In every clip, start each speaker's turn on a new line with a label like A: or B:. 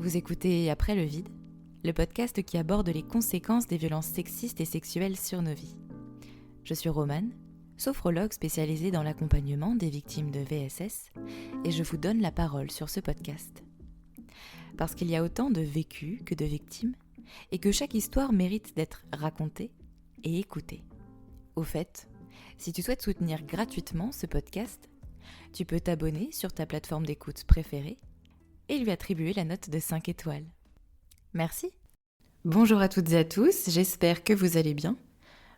A: Vous écoutez Après le vide, le podcast qui aborde les conséquences des violences sexistes et sexuelles sur nos vies. Je suis Romane, sophrologue spécialisée dans l'accompagnement des victimes de VSS, et je vous donne la parole sur ce podcast. Parce qu'il y a autant de vécus que de victimes, et que chaque histoire mérite d'être racontée et écoutée. Au fait, si tu souhaites soutenir gratuitement ce podcast, tu peux t'abonner sur ta plateforme d'écoute préférée et lui attribuer la note de 5 étoiles. Merci. Bonjour à toutes et à tous, j'espère que vous allez bien.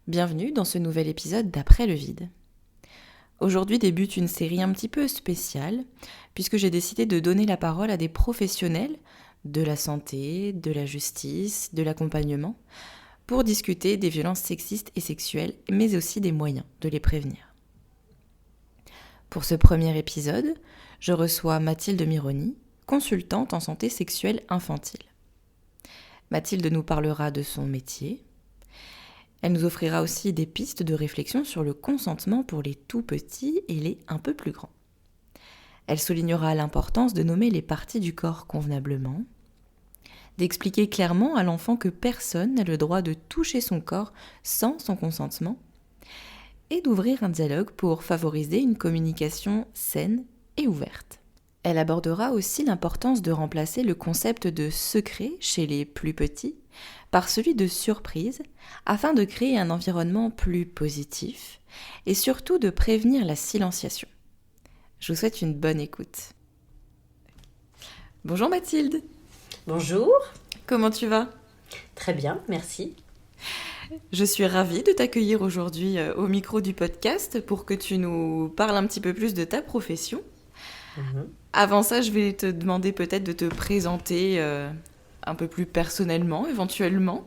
A: Bienvenue dans ce nouvel épisode d'Après le vide. Aujourd'hui débute une série un petit peu spéciale, puisque j'ai décidé de donner la parole à des professionnels de la santé, de la justice, de l'accompagnement, pour discuter des violences sexistes et sexuelles, mais aussi des moyens de les prévenir. Pour ce premier épisode, je reçois Mathilde Mironi, consultante en santé sexuelle infantile. Mathilde nous parlera de son métier. Elle nous offrira aussi des pistes de réflexion sur le consentement pour les tout petits et les un peu plus grands. Elle soulignera l'importance de nommer les parties du corps convenablement, d'expliquer clairement à l'enfant que personne n'a le droit de toucher son corps sans son consentement, et d'ouvrir un dialogue pour favoriser une communication saine et ouverte. Elle abordera aussi l'importance de remplacer le concept de secret chez les plus petits par celui de surprise afin de créer un environnement plus positif et surtout de prévenir la silenciation. Je vous souhaite une bonne écoute. Bonjour Mathilde.
B: Bonjour.
A: Comment tu vas ?
B: Très bien, merci.
A: Je suis ravie de t'accueillir aujourd'hui au micro du podcast pour que tu nous parles un petit peu plus de ta profession. Avant ça, je vais te demander peut-être de te présenter un peu plus personnellement, éventuellement.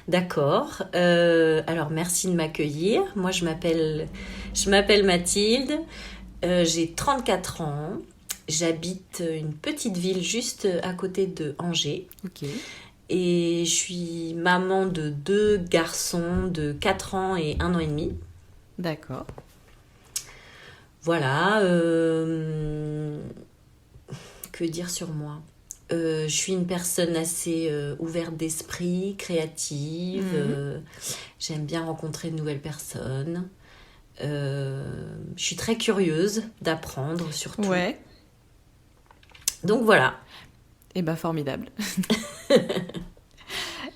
B: D'accord. Alors, merci de m'accueillir. Moi, je m'appelle Mathilde. J'ai 34 ans. J'habite une petite ville juste à côté de Angers.
A: Ok.
B: Et je suis maman de 2 garçons de 4 ans et 1 an et demi.
A: D'accord.
B: Voilà, que dire sur moi ? Je suis une personne assez ouverte d'esprit, créative, j'aime bien rencontrer de nouvelles personnes, je suis très curieuse d'apprendre surtout.
A: Ouais.
B: Donc voilà.
A: Eh ben formidable.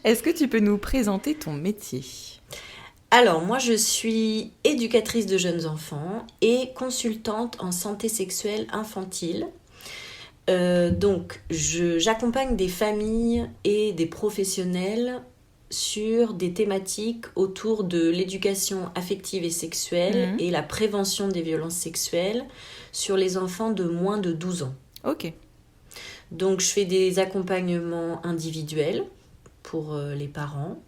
A: Est-ce que tu peux nous présenter ton métier ?
B: Alors, moi, je suis éducatrice de jeunes enfants et consultante en santé sexuelle infantile. Donc, j'accompagne des familles et des professionnels sur des thématiques autour de l'éducation affective et sexuelle et la prévention des violences sexuelles sur les enfants de moins de 12 ans.
A: Ok.
B: Donc, je fais des accompagnements individuels pour les parents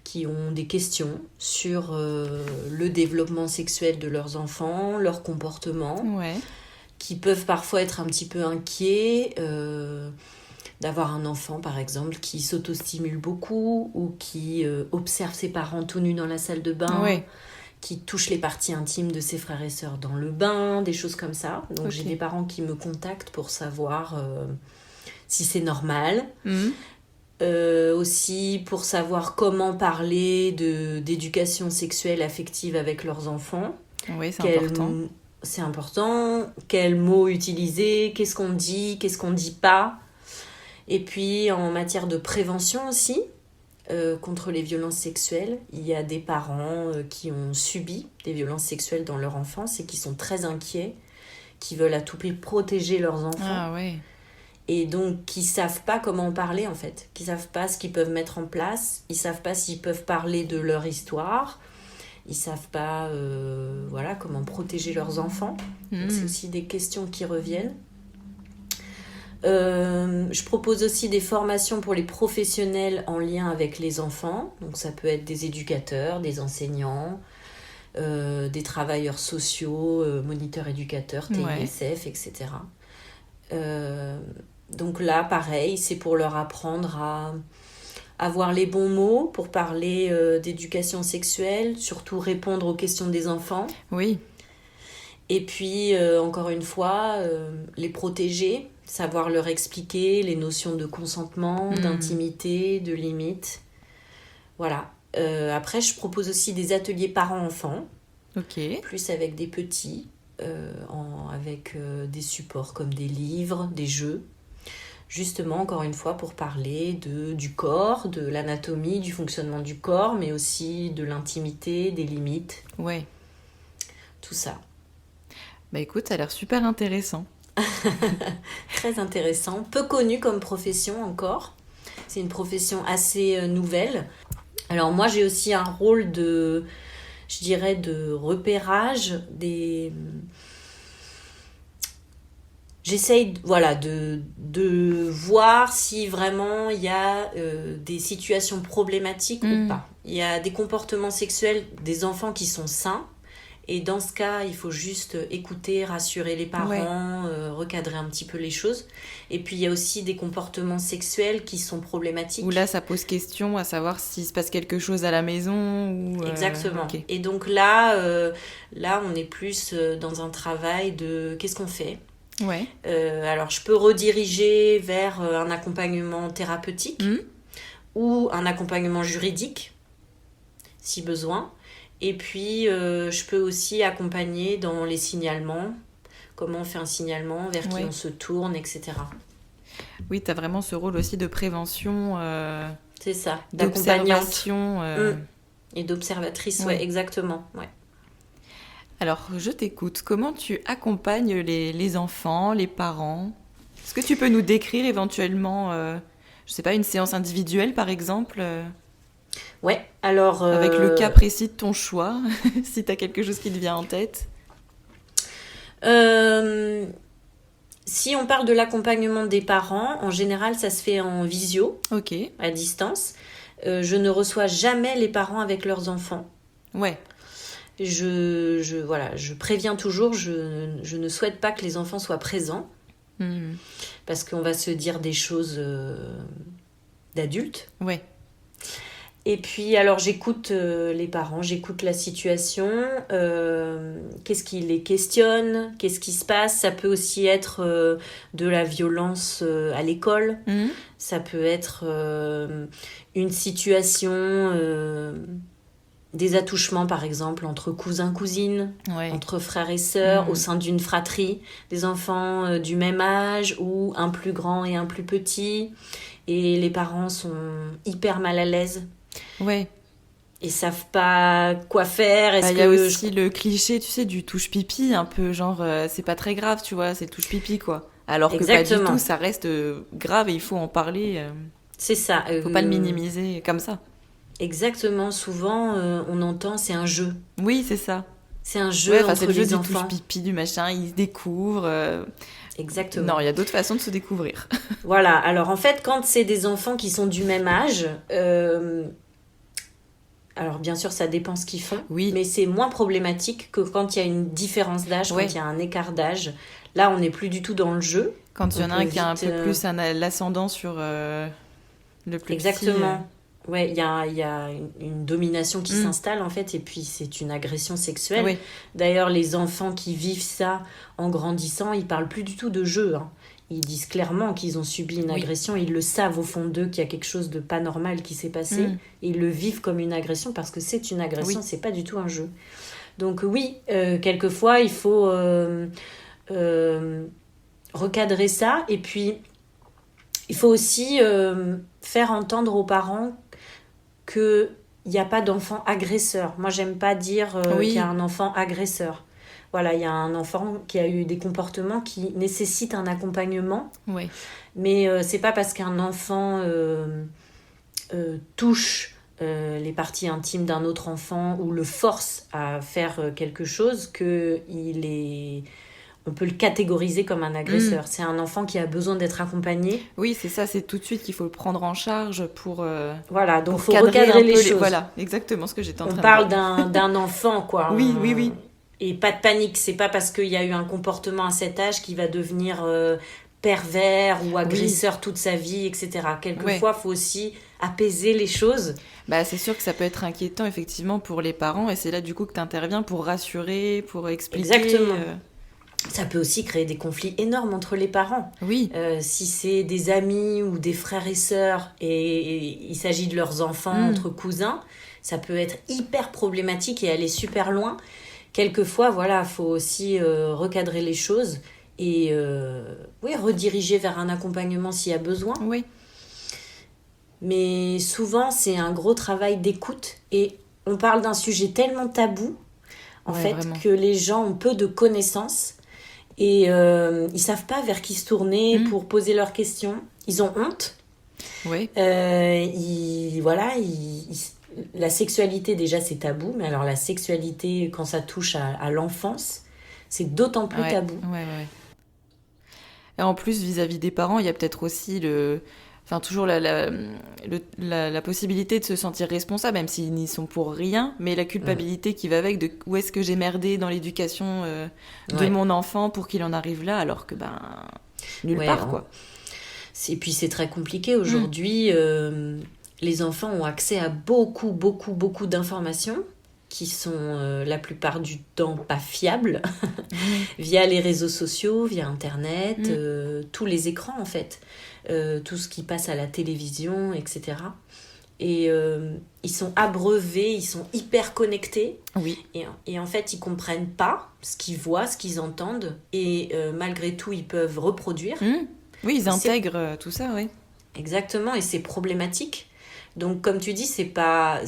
B: qui ont des questions sur le développement sexuel de leurs enfants, leur comportement, qui peuvent parfois être un petit peu inquiets d'avoir un enfant, par exemple, qui s'autostimule beaucoup ou qui observe ses parents tout nus dans la salle de bain, qui touche les parties intimes de ses frères et sœurs dans le bain, des choses comme ça. Donc j'ai des parents qui me contactent pour savoir si c'est normal. Aussi pour savoir comment parler d'éducation sexuelle affective avec leurs enfants.
A: Oui, c'est important.
B: C'est important. Quels mots utiliser, qu'est-ce qu'on dit, qu'est-ce qu'on dit pas. Et puis en matière de prévention aussi, contre les violences sexuelles, il y a des parents qui ont subi des violences sexuelles dans leur enfance et qui sont très inquiets, qui veulent à tout prix protéger leurs enfants.
A: Ah ouais.
B: Et donc qui savent pas comment en parler en fait, qui savent pas ce qu'ils peuvent mettre en place, ils savent pas s'ils peuvent parler de leur histoire, ils savent pas comment protéger leurs enfants. Donc, c'est aussi des questions qui reviennent. Je propose aussi des formations pour les professionnels en lien avec les enfants, donc ça peut être des éducateurs, des enseignants, des travailleurs sociaux, moniteurs éducateurs, TISF, etc. Donc là, pareil, c'est pour leur apprendre à avoir les bons mots pour parler d'éducation sexuelle, surtout répondre aux questions des enfants.
A: Oui.
B: Et puis, encore une fois, les protéger, savoir leur expliquer les notions de consentement, d'intimité, de limite. Voilà. Après, je propose aussi des ateliers parents-enfants, plus avec des petits, avec des supports comme des livres, des jeux. Justement, encore une fois, pour parler du corps, de l'anatomie, du fonctionnement du corps, mais aussi de l'intimité, des limites.
A: Ouais.
B: Tout ça.
A: Bah écoute, ça a l'air super intéressant.
B: Très intéressant. Peu connu comme profession encore. C'est une profession assez nouvelle. Alors moi, j'ai aussi un rôle de repérage des... J'essaye de voir si vraiment il y a des situations problématiques ou pas. Il y a des comportements sexuels des enfants qui sont sains. Et dans ce cas, il faut juste écouter, rassurer les parents, recadrer un petit peu les choses. Et puis, il y a aussi des comportements sexuels qui sont problématiques.
A: Où là, ça pose question à savoir s'il se passe quelque chose à la maison. Ou,
B: Exactement. Okay. Et donc là, on est plus dans un travail de qu'est-ce qu'on fait ?
A: Ouais.
B: Alors, je peux rediriger vers un accompagnement thérapeutique ou un accompagnement juridique, si besoin. Et puis, je peux aussi accompagner dans les signalements, comment on fait un signalement, vers qui on se tourne, etc.
A: Oui, tu as vraiment ce rôle aussi de prévention.
B: C'est ça,
A: d'observation.
B: Et d'observatrice, ouais, exactement. Ouais.
A: Alors, je t'écoute. Comment tu accompagnes les enfants, les parents ? Est-ce que tu peux nous décrire éventuellement, je sais pas, une séance individuelle par exemple
B: Ouais, alors...
A: Avec le cas précis de ton choix, si tu as quelque chose qui te vient en tête.
B: Si on parle de l'accompagnement des parents, en général, ça se fait en visio, à distance. Je ne reçois jamais les parents avec leurs enfants.
A: Ouais.
B: Je préviens toujours, je ne souhaite pas que les enfants soient présents. Parce qu'on va se dire des choses d'adultes.
A: Ouais.
B: Et puis, alors, j'écoute les parents, j'écoute la situation, qu'est-ce qui les questionne, qu'est-ce qui se passe. Ça peut aussi être de la violence à l'école. Ça peut être une situation, des attouchements, par exemple, entre cousins-cousines, entre frères et sœurs, au sein d'une fratrie, des enfants du même âge ou un plus grand et un plus petit. Et les parents sont hyper mal à l'aise.
A: Ouais.
B: Ils savent pas quoi faire.
A: Il y a aussi le cliché, tu sais, du touche pipi, un peu genre c'est pas très grave, tu vois, c'est le touche pipi quoi. Alors que pas du tout, ça reste grave et il faut en parler.
B: C'est ça.
A: Faut pas le minimiser comme ça.
B: Exactement. Souvent, on entend c'est un jeu.
A: Oui, c'est ça.
B: C'est un jeu entre
A: c'est le
B: les
A: jeu
B: enfants.
A: Du touche pipi, du machin, ils se découvrent.
B: Exactement.
A: Non, il y a d'autres façons de se découvrir.
B: Voilà. Alors en fait, quand c'est des enfants qui sont du même âge. Alors, bien sûr, ça dépend ce qu'ils font, mais c'est moins problématique que quand il y a une différence d'âge, quand il y a un écart d'âge. Là, on n'est plus du tout dans le jeu.
A: Quand il y en a un qui a un peu plus l'ascendant sur le plus
B: Exactement.
A: petit.
B: Ouais, il y a une domination qui s'installe, en fait, et puis c'est une agression sexuelle. Oui. D'ailleurs, les enfants qui vivent ça en grandissant, ils parlent plus du tout de jeu, hein. Ils disent clairement qu'ils ont subi une agression. Ils le savent au fond d'eux qu'il y a quelque chose de pas normal qui s'est passé. Et ils le vivent comme une agression parce que c'est une agression, c'est pas du tout un jeu. Donc oui, quelquefois, il faut recadrer ça. Et puis, il faut aussi faire entendre aux parents qu'il n'y a pas d'enfant agresseur. Moi, j'aime pas dire qu'il y a un enfant agresseur. Voilà, il y a un enfant qui a eu des comportements qui nécessitent un accompagnement.
A: Oui.
B: Mais c'est pas parce qu'un enfant touche les parties intimes d'un autre enfant ou le force à faire quelque chose on peut le catégoriser comme un agresseur. C'est un enfant qui a besoin d'être accompagné.
A: Oui, c'est ça, c'est tout de suite qu'il faut le prendre en charge pour
B: voilà, donc il faut recadrer les choses.
A: Voilà, exactement ce que j'étais en train de
B: dire. On parle d'un enfant, quoi.
A: Oui.
B: Et pas de panique, c'est pas parce qu'il y a eu un comportement à cet âge qu'il va devenir pervers ou agresseur toute sa vie, etc. Quelquefois, il faut aussi apaiser les choses.
A: C'est sûr que ça peut être inquiétant, effectivement, pour les parents. Et c'est là, du coup, que tu interviens pour rassurer, pour expliquer.
B: Exactement. Ça peut aussi créer des conflits énormes entre les parents.
A: Oui.
B: Si c'est des amis ou des frères et sœurs et il s'agit de leurs enfants entre cousins, ça peut être hyper problématique et aller super loin. Quelquefois, il faut aussi recadrer les choses et rediriger vers un accompagnement s'il y a besoin.
A: Oui.
B: Mais souvent, c'est un gros travail d'écoute et on parle d'un sujet tellement tabou, vraiment. Que les gens ont peu de connaissances. Et ils savent pas vers qui se tourner pour poser leurs questions. Ils ont honte.
A: Oui.
B: La sexualité, déjà, c'est tabou. Mais alors, la sexualité, quand ça touche à l'enfance, c'est d'autant plus tabou.
A: Ouais. Et en plus, vis-à-vis des parents, il y a peut-être aussi toujours la possibilité de se sentir responsable, même s'ils n'y sont pour rien, mais la culpabilité qui va avec de où est-ce que j'ai merdé dans l'éducation de mon enfant pour qu'il en arrive là, alors que nulle part, quoi.
B: Et puis c'est très compliqué aujourd'hui. Les enfants ont accès à beaucoup d'informations qui sont la plupart du temps pas fiables, via les réseaux sociaux, via Internet, tous les écrans en fait. Tout ce qui passe à la télévision, etc. Et ils sont abreuvés, ils sont hyper connectés.
A: Oui.
B: Et en fait, ils comprennent pas ce qu'ils voient, ce qu'ils entendent. Et malgré tout, ils peuvent reproduire.
A: Oui, ils intègrent tout ça, oui.
B: Exactement, et c'est problématique. Donc, comme tu dis, c'est pas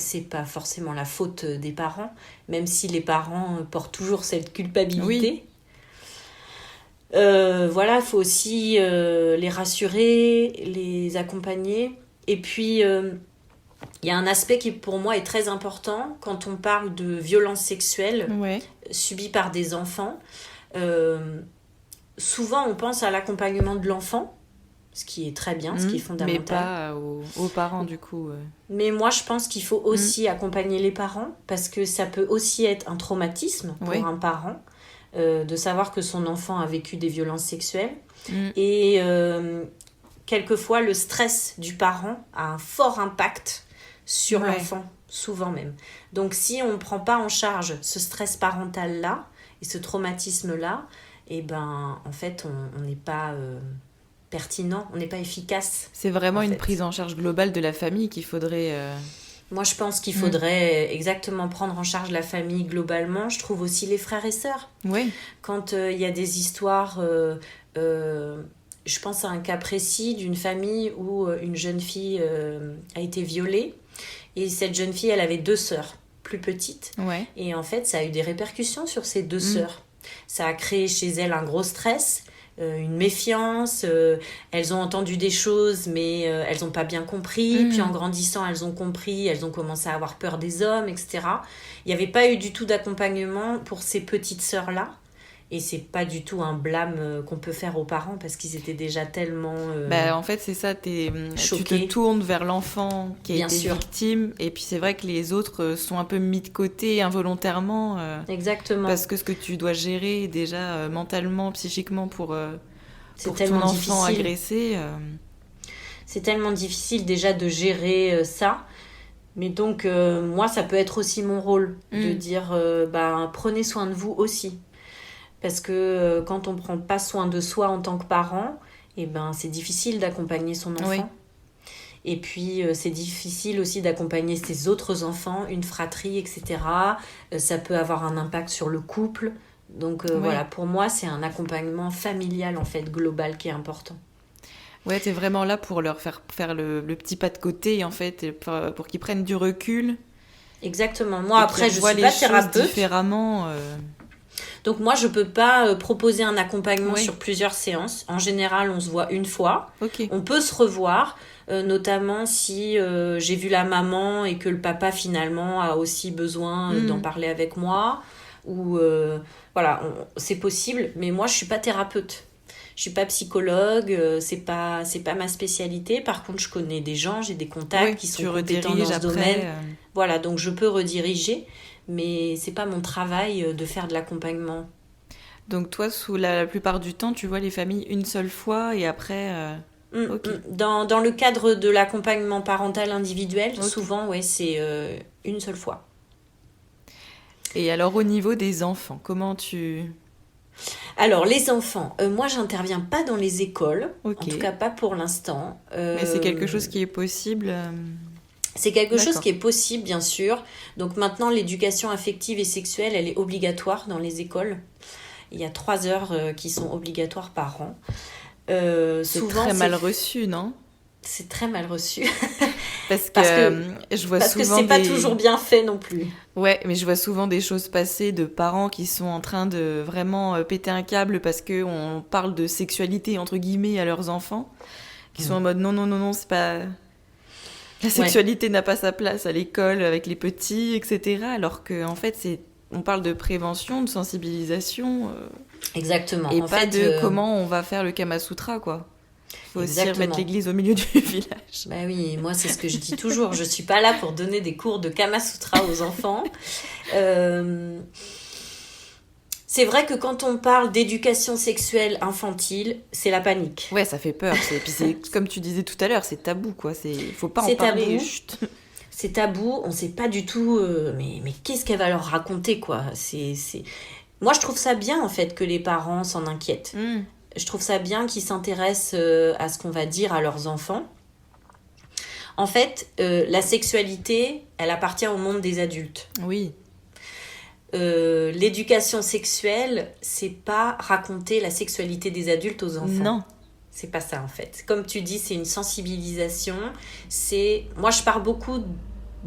B: forcément la faute des parents, même si les parents portent toujours cette culpabilité.
A: Oui.
B: Il faut aussi les rassurer, les accompagner. Et puis, il y a un aspect qui, pour moi, est très important quand on parle de violences sexuelles subies par des enfants. Souvent, on pense à l'accompagnement de l'enfant, ce qui est très bien, ce qui est fondamental.
A: Mais pas aux parents, du coup.
B: Mais moi, je pense qu'il faut aussi accompagner les parents, parce que ça peut aussi être un traumatisme pour un parent. De savoir que son enfant a vécu des violences sexuelles. Et quelquefois, le stress du parent a un fort impact sur l'enfant, souvent même. Donc, si on ne prend pas en charge ce stress parental-là et ce traumatisme-là, en fait, on n'est pas pertinent, on n'est pas efficace.
A: C'est vraiment une prise en charge globale de la famille qu'il faudrait...
B: Moi, je pense qu'il faudrait exactement prendre en charge la famille globalement. Je trouve aussi les frères et sœurs.
A: Oui.
B: Quand il y a des histoires... je pense à un cas précis d'une famille où une jeune fille a été violée. Et cette jeune fille, elle avait 2 sœurs plus petites.
A: Ouais.
B: Et en fait, ça a eu des répercussions sur ces 2 sœurs. Ça a créé chez elle un gros stress. Une méfiance, elles ont entendu des choses mais elles n'ont pas bien compris, puis en grandissant elles ont compris, elles ont commencé à avoir peur des hommes, etc. Il n'y avait pas eu du tout d'accompagnement pour ces petites sœurs-là, et c'est pas du tout un blâme qu'on peut faire aux parents parce qu'ils étaient déjà tellement
A: en fait c'est ça, tu te tournes vers l'enfant qui a été victime, et puis c'est vrai que les autres sont un peu mis de côté involontairement.
B: Exactement.
A: Parce que ce que tu dois gérer déjà mentalement, psychiquement pour
B: ton
A: enfant agressé.
B: C'est tellement difficile déjà de gérer ça. Mais donc moi ça peut être aussi mon rôle de dire prenez soin de vous aussi. Parce que quand on ne prend pas soin de soi en tant que parent, c'est difficile d'accompagner son enfant. Oui. Et puis, c'est difficile aussi d'accompagner ses autres enfants, une fratrie, etc. Ça peut avoir un impact sur le couple. Donc, pour moi, c'est un accompagnement familial, en fait, global, qui est important.
A: Ouais, t'es vraiment là pour leur faire le petit pas de côté, en fait, pour qu'ils prennent du recul.
B: Exactement. Moi, après, je ne suis pas thérapeute.
A: Différemment.
B: Donc moi, je ne peux pas proposer un accompagnement sur plusieurs séances. En général, on se voit une fois.
A: Okay.
B: On peut se revoir, notamment si j'ai vu la maman et que le papa, finalement, a aussi besoin d'en parler avec moi. Ou c'est possible. Mais moi, je ne suis pas thérapeute. Je ne suis pas psychologue. C'est pas ma spécialité. Par contre, je connais des gens, j'ai des contacts qui sont compétents dans ce domaine. Voilà, donc je peux rediriger. Mais c'est pas mon travail de faire de l'accompagnement.
A: Donc toi, sous la plupart du temps, tu vois les familles une seule fois et après... Ok.
B: Dans le cadre de l'accompagnement parental individuel,
A: Ok.
B: souvent, ouais, c'est une seule fois.
A: Et alors au niveau des enfants, comment tu...
B: Alors, les enfants, moi, j'interviens pas dans les écoles,
A: Ok.
B: en tout cas pas pour l'instant.
A: Mais c'est quelque chose qui est possible.
B: C'est quelque chose
A: D'accord.
B: qui est possible, bien sûr. Donc maintenant, l'éducation affective et sexuelle, elle est obligatoire dans les écoles. Il y a 3 heures qui sont obligatoires par an.
A: C'est
B: Souvent,
A: très mal reçu, non?
B: c'est très mal reçu.
A: Parce
B: Parce
A: que
B: que,
A: je vois
B: parce que
A: souvent
B: c'est pas
A: des...
B: toujours bien fait non plus.
A: Ouais, mais je vois souvent des choses passer de parents qui sont en train de vraiment péter un câble parce que on parle de sexualité entre guillemets à leurs enfants, qui sont en mode non, non, non, non, c'est pas... La sexualité n'a pas sa place à l'école avec les petits, etc. Alors qu'en fait, on parle de prévention, de sensibilisation,
B: Exactement.
A: et
B: En
A: pas
B: fait,
A: de comment on va faire le Kama Sutra, quoi. Faut aussi remettre
B: exactement.
A: l'église au milieu du village.
B: Bah oui, moi c'est ce que je dis toujours. Je suis pas là pour donner des cours de Kama Sutra aux enfants. C'est vrai que quand on parle d'éducation sexuelle infantile, c'est la panique.
A: Ouais, ça fait peur. Puis c'est comme tu disais tout à l'heure, c'est tabou, quoi. Faut pas en
B: C'est
A: parler.
B: tabou.
A: Chut.
B: C'est tabou, on sait pas du tout, mais qu'est-ce qu'elle va leur raconter, quoi. Moi, je trouve ça bien, en fait, que les parents s'en inquiètent.
A: Mm.
B: Je trouve ça bien qu'ils s'intéressent à ce qu'on va dire à leurs enfants. En fait, la sexualité, elle appartient au monde des adultes.
A: Oui.
B: L'éducation sexuelle, c'est pas raconter la sexualité des adultes aux enfants.
A: Non.
B: C'est pas ça en fait. Comme tu dis, c'est une sensibilisation. Moi, je pars beaucoup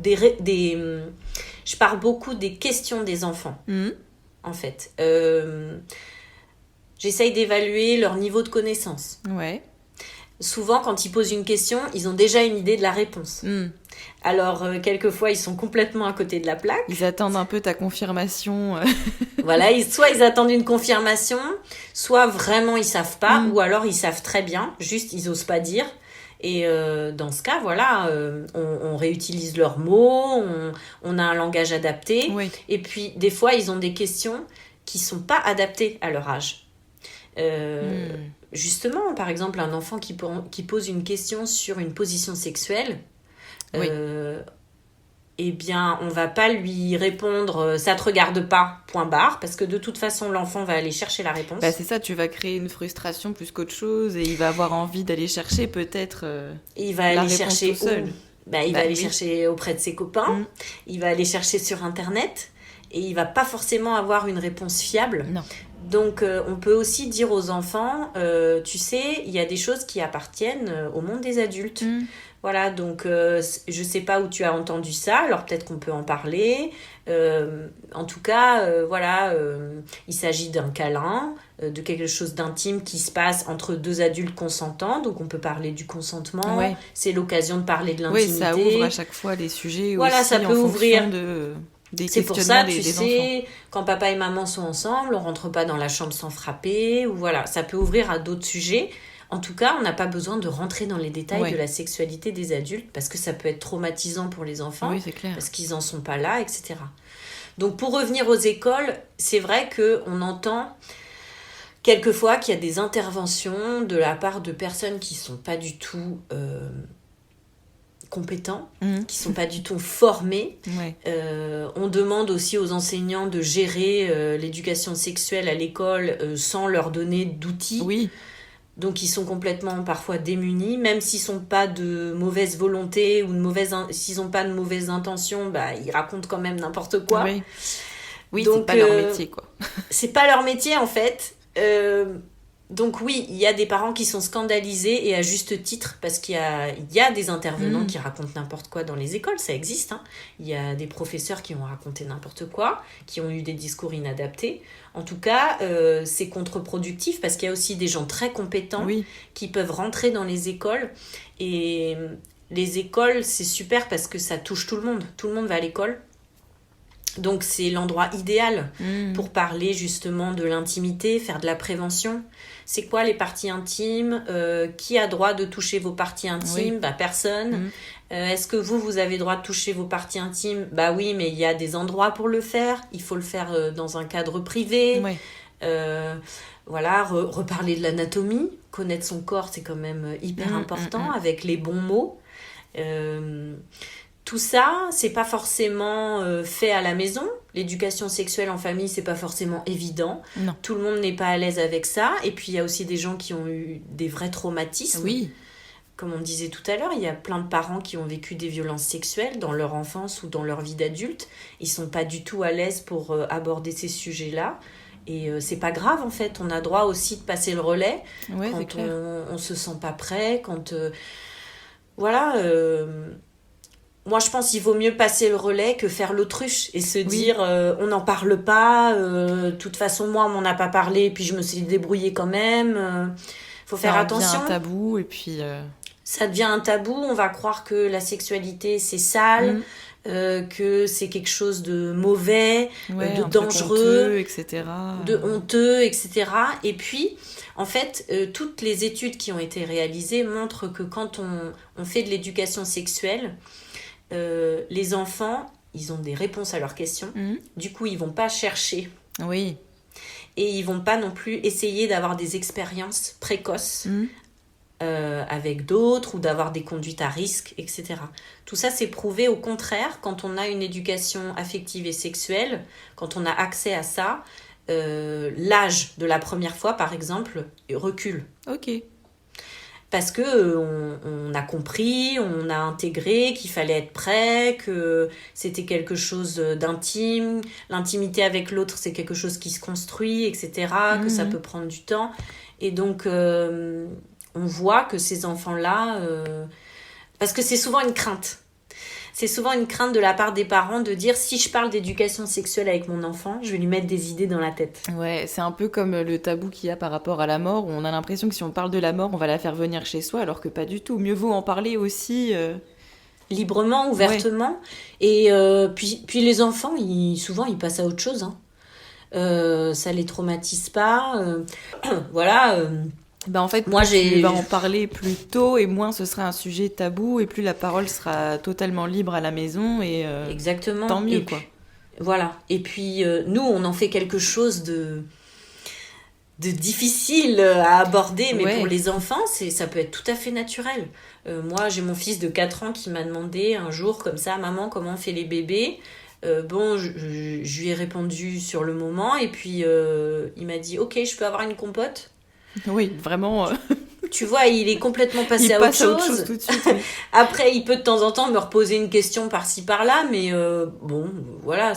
B: je pars beaucoup des questions des enfants.
A: Mm.
B: En fait, j'essaye d'évaluer leur niveau de connaissance.
A: Ouais.
B: Souvent, quand ils posent une question, ils ont déjà une idée de la réponse.
A: Mm.
B: Alors, quelquefois, ils sont complètement à côté de la plaque.
A: Ils attendent un peu ta confirmation.
B: Voilà, soit ils attendent une confirmation, soit vraiment ils savent pas, ou alors ils savent très bien, juste ils osent pas dire. Et dans ce cas, voilà, on réutilise leurs mots, on a un langage adapté.
A: Oui.
B: Et puis, des fois, ils ont des questions qui sont pas adaptées à leur âge. Justement, par exemple, un enfant qui pose une question sur une position sexuelle,
A: Oui.
B: eh bien, on va pas lui répondre ça te regarde pas, point barre, parce que de toute façon, l'enfant va aller chercher la réponse.
A: Bah, c'est ça, tu vas créer une frustration plus qu'autre chose et il va avoir envie d'aller chercher peut-être
B: Et il va
A: la
B: aller
A: réponse
B: chercher
A: tout seul.
B: il va aller
A: oui.
B: chercher auprès de ses copains, il va aller chercher sur Internet, et il va pas forcément avoir une réponse fiable.
A: Non.
B: Donc, on peut aussi dire aux enfants, tu sais, il y a des choses qui appartiennent au monde des adultes. Voilà, donc je sais pas où tu as entendu ça, alors peut-être qu'on peut en parler. En tout cas, voilà, il s'agit d'un câlin, de quelque chose d'intime qui se passe entre deux adultes consentants, donc on peut parler du consentement.
A: Ouais.
B: C'est l'occasion de parler de l'intimité.
A: Oui, ça ouvre à chaque fois les sujets
B: Voilà,
A: aussi
B: ça peut
A: en
B: ouvrir.
A: fonction des
B: C'est pour
A: questionnements
B: ça, tu
A: des
B: sais,
A: enfants.
B: quand papa et maman sont ensemble, on rentre pas dans la chambre sans frapper, ou voilà, ça peut ouvrir à d'autres sujets. En tout cas, on n'a pas besoin de rentrer dans les détails de la sexualité des adultes, parce que ça peut être traumatisant pour les enfants,
A: Oui, c'est clair.
B: parce qu'ils en sont pas là, etc. Donc pour revenir aux écoles, c'est vrai qu'on entend quelquefois qu'il y a des interventions de la part de personnes qui sont pas du tout compétents, qui sont pas du tout formés.
A: Ouais.
B: On demande aussi aux enseignants de gérer l'éducation sexuelle à l'école sans leur donner d'outils.
A: Oui.
B: Donc ils sont complètement parfois démunis, même s'ils sont pas de mauvaise volonté ou s'ils ont pas de mauvaises intentions, bah ils racontent quand même n'importe quoi.
A: Oui,
B: donc,
A: c'est pas leur métier, quoi.
B: C'est pas leur métier en fait. Donc oui, il y a des parents qui sont scandalisés et à juste titre parce qu'il y a des intervenants qui racontent n'importe quoi dans les écoles, ça existe. Hein. Il y a des professeurs qui ont raconté n'importe quoi, qui ont eu des discours inadaptés. En tout cas, c'est contre-productif parce qu'il y a aussi des gens très compétents qui peuvent rentrer dans les écoles. Et les écoles, c'est super parce que ça touche tout le monde. Tout le monde va à l'école. Donc c'est l'endroit idéal pour parler justement de l'intimité, faire de la prévention. C'est quoi les parties intimes ? Qui a droit de toucher vos parties intimes ? Bah personne. Est-ce que vous avez droit de toucher vos parties intimes ? Bah oui, mais il y a des endroits pour le faire. Il faut le faire dans un cadre privé. Voilà, reparler de l'anatomie, connaître son corps, c'est quand même hyper important, avec les bons mots. Tout ça, c'est pas forcément fait à la maison. L'éducation sexuelle en famille, c'est pas forcément évident.
A: Non.
B: Tout le monde n'est pas à l'aise avec ça. Et puis, il y a aussi des gens qui ont eu des vrais traumatismes.
A: Oui.
B: Comme on disait tout à l'heure, il y a plein de parents qui ont vécu des violences sexuelles dans leur enfance ou dans leur vie d'adulte. Ils sont pas du tout à l'aise pour aborder ces sujets-là. Et c'est pas grave, en fait. On a droit aussi de passer le relais quand on se sent pas prêt, quand... voilà... Moi, je pense qu'il vaut mieux passer le relais que faire l'autruche et se dire on n'en parle pas, de toute façon, moi, on m'en a pas parlé, et puis je me suis débrouillée quand même. Faut faire attention.
A: Ça devient un tabou, et puis...
B: Ça devient un tabou, on va croire que la sexualité, c'est sale, que c'est quelque chose de mauvais, de dangereux,
A: honteux, etc.
B: De honteux, etc. Et puis... En fait, toutes les études qui ont été réalisées montrent que quand on fait de l'éducation sexuelle, les enfants, ils ont des réponses à leurs questions. Du coup, ils vont pas chercher.
A: Oui.
B: Et ils vont pas non plus essayer d'avoir des expériences précoces avec d'autres ou d'avoir des conduites à risque, etc. Tout ça, c'est prouvé. Au contraire, quand on a une éducation affective et sexuelle, quand on a accès à ça, l'âge de la première fois, par exemple, recule.
A: Ok.
B: Parce que on a compris, on a intégré qu'il fallait être prêt, que c'était quelque chose d'intime. L'intimité avec l'autre, c'est quelque chose qui se construit, etc., que ça peut prendre du temps. Et donc, on voit que ces enfants-là... parce que c'est souvent une crainte. C'est souvent une crainte de la part des parents de dire si je parle d'éducation sexuelle avec mon enfant, je vais lui mettre des idées dans la tête.
A: Ouais, c'est un peu comme le tabou qu'il y a par rapport à la mort, où on a l'impression que si on parle de la mort, on va la faire venir chez soi, alors que pas du tout. Mieux vaut en parler aussi...
B: librement, ouvertement. Ouais. Et puis les enfants, souvent, ils passent à autre chose. Ça les traumatise pas. Voilà...
A: en fait, moi, tu vas en parler plus tôt et moins ce sera un sujet tabou et plus la parole sera totalement libre à la maison et
B: exactement.
A: Tant mieux,
B: et
A: quoi.
B: Puis, voilà. Et puis, nous, on en fait quelque chose de difficile à aborder, mais pour les enfants, ça peut être tout à fait naturel. Moi, j'ai mon fils de 4 ans qui m'a demandé un jour, comme ça, maman, comment on fait les bébés ? Je lui ai répondu sur le moment et puis il m'a dit, ok, je peux avoir une compote ?
A: Oui, vraiment.
B: Tu vois, il est complètement passé à autre chose
A: tout de suite. Oui.
B: Après, il peut de temps en temps me reposer une question par-ci par-là, mais voilà,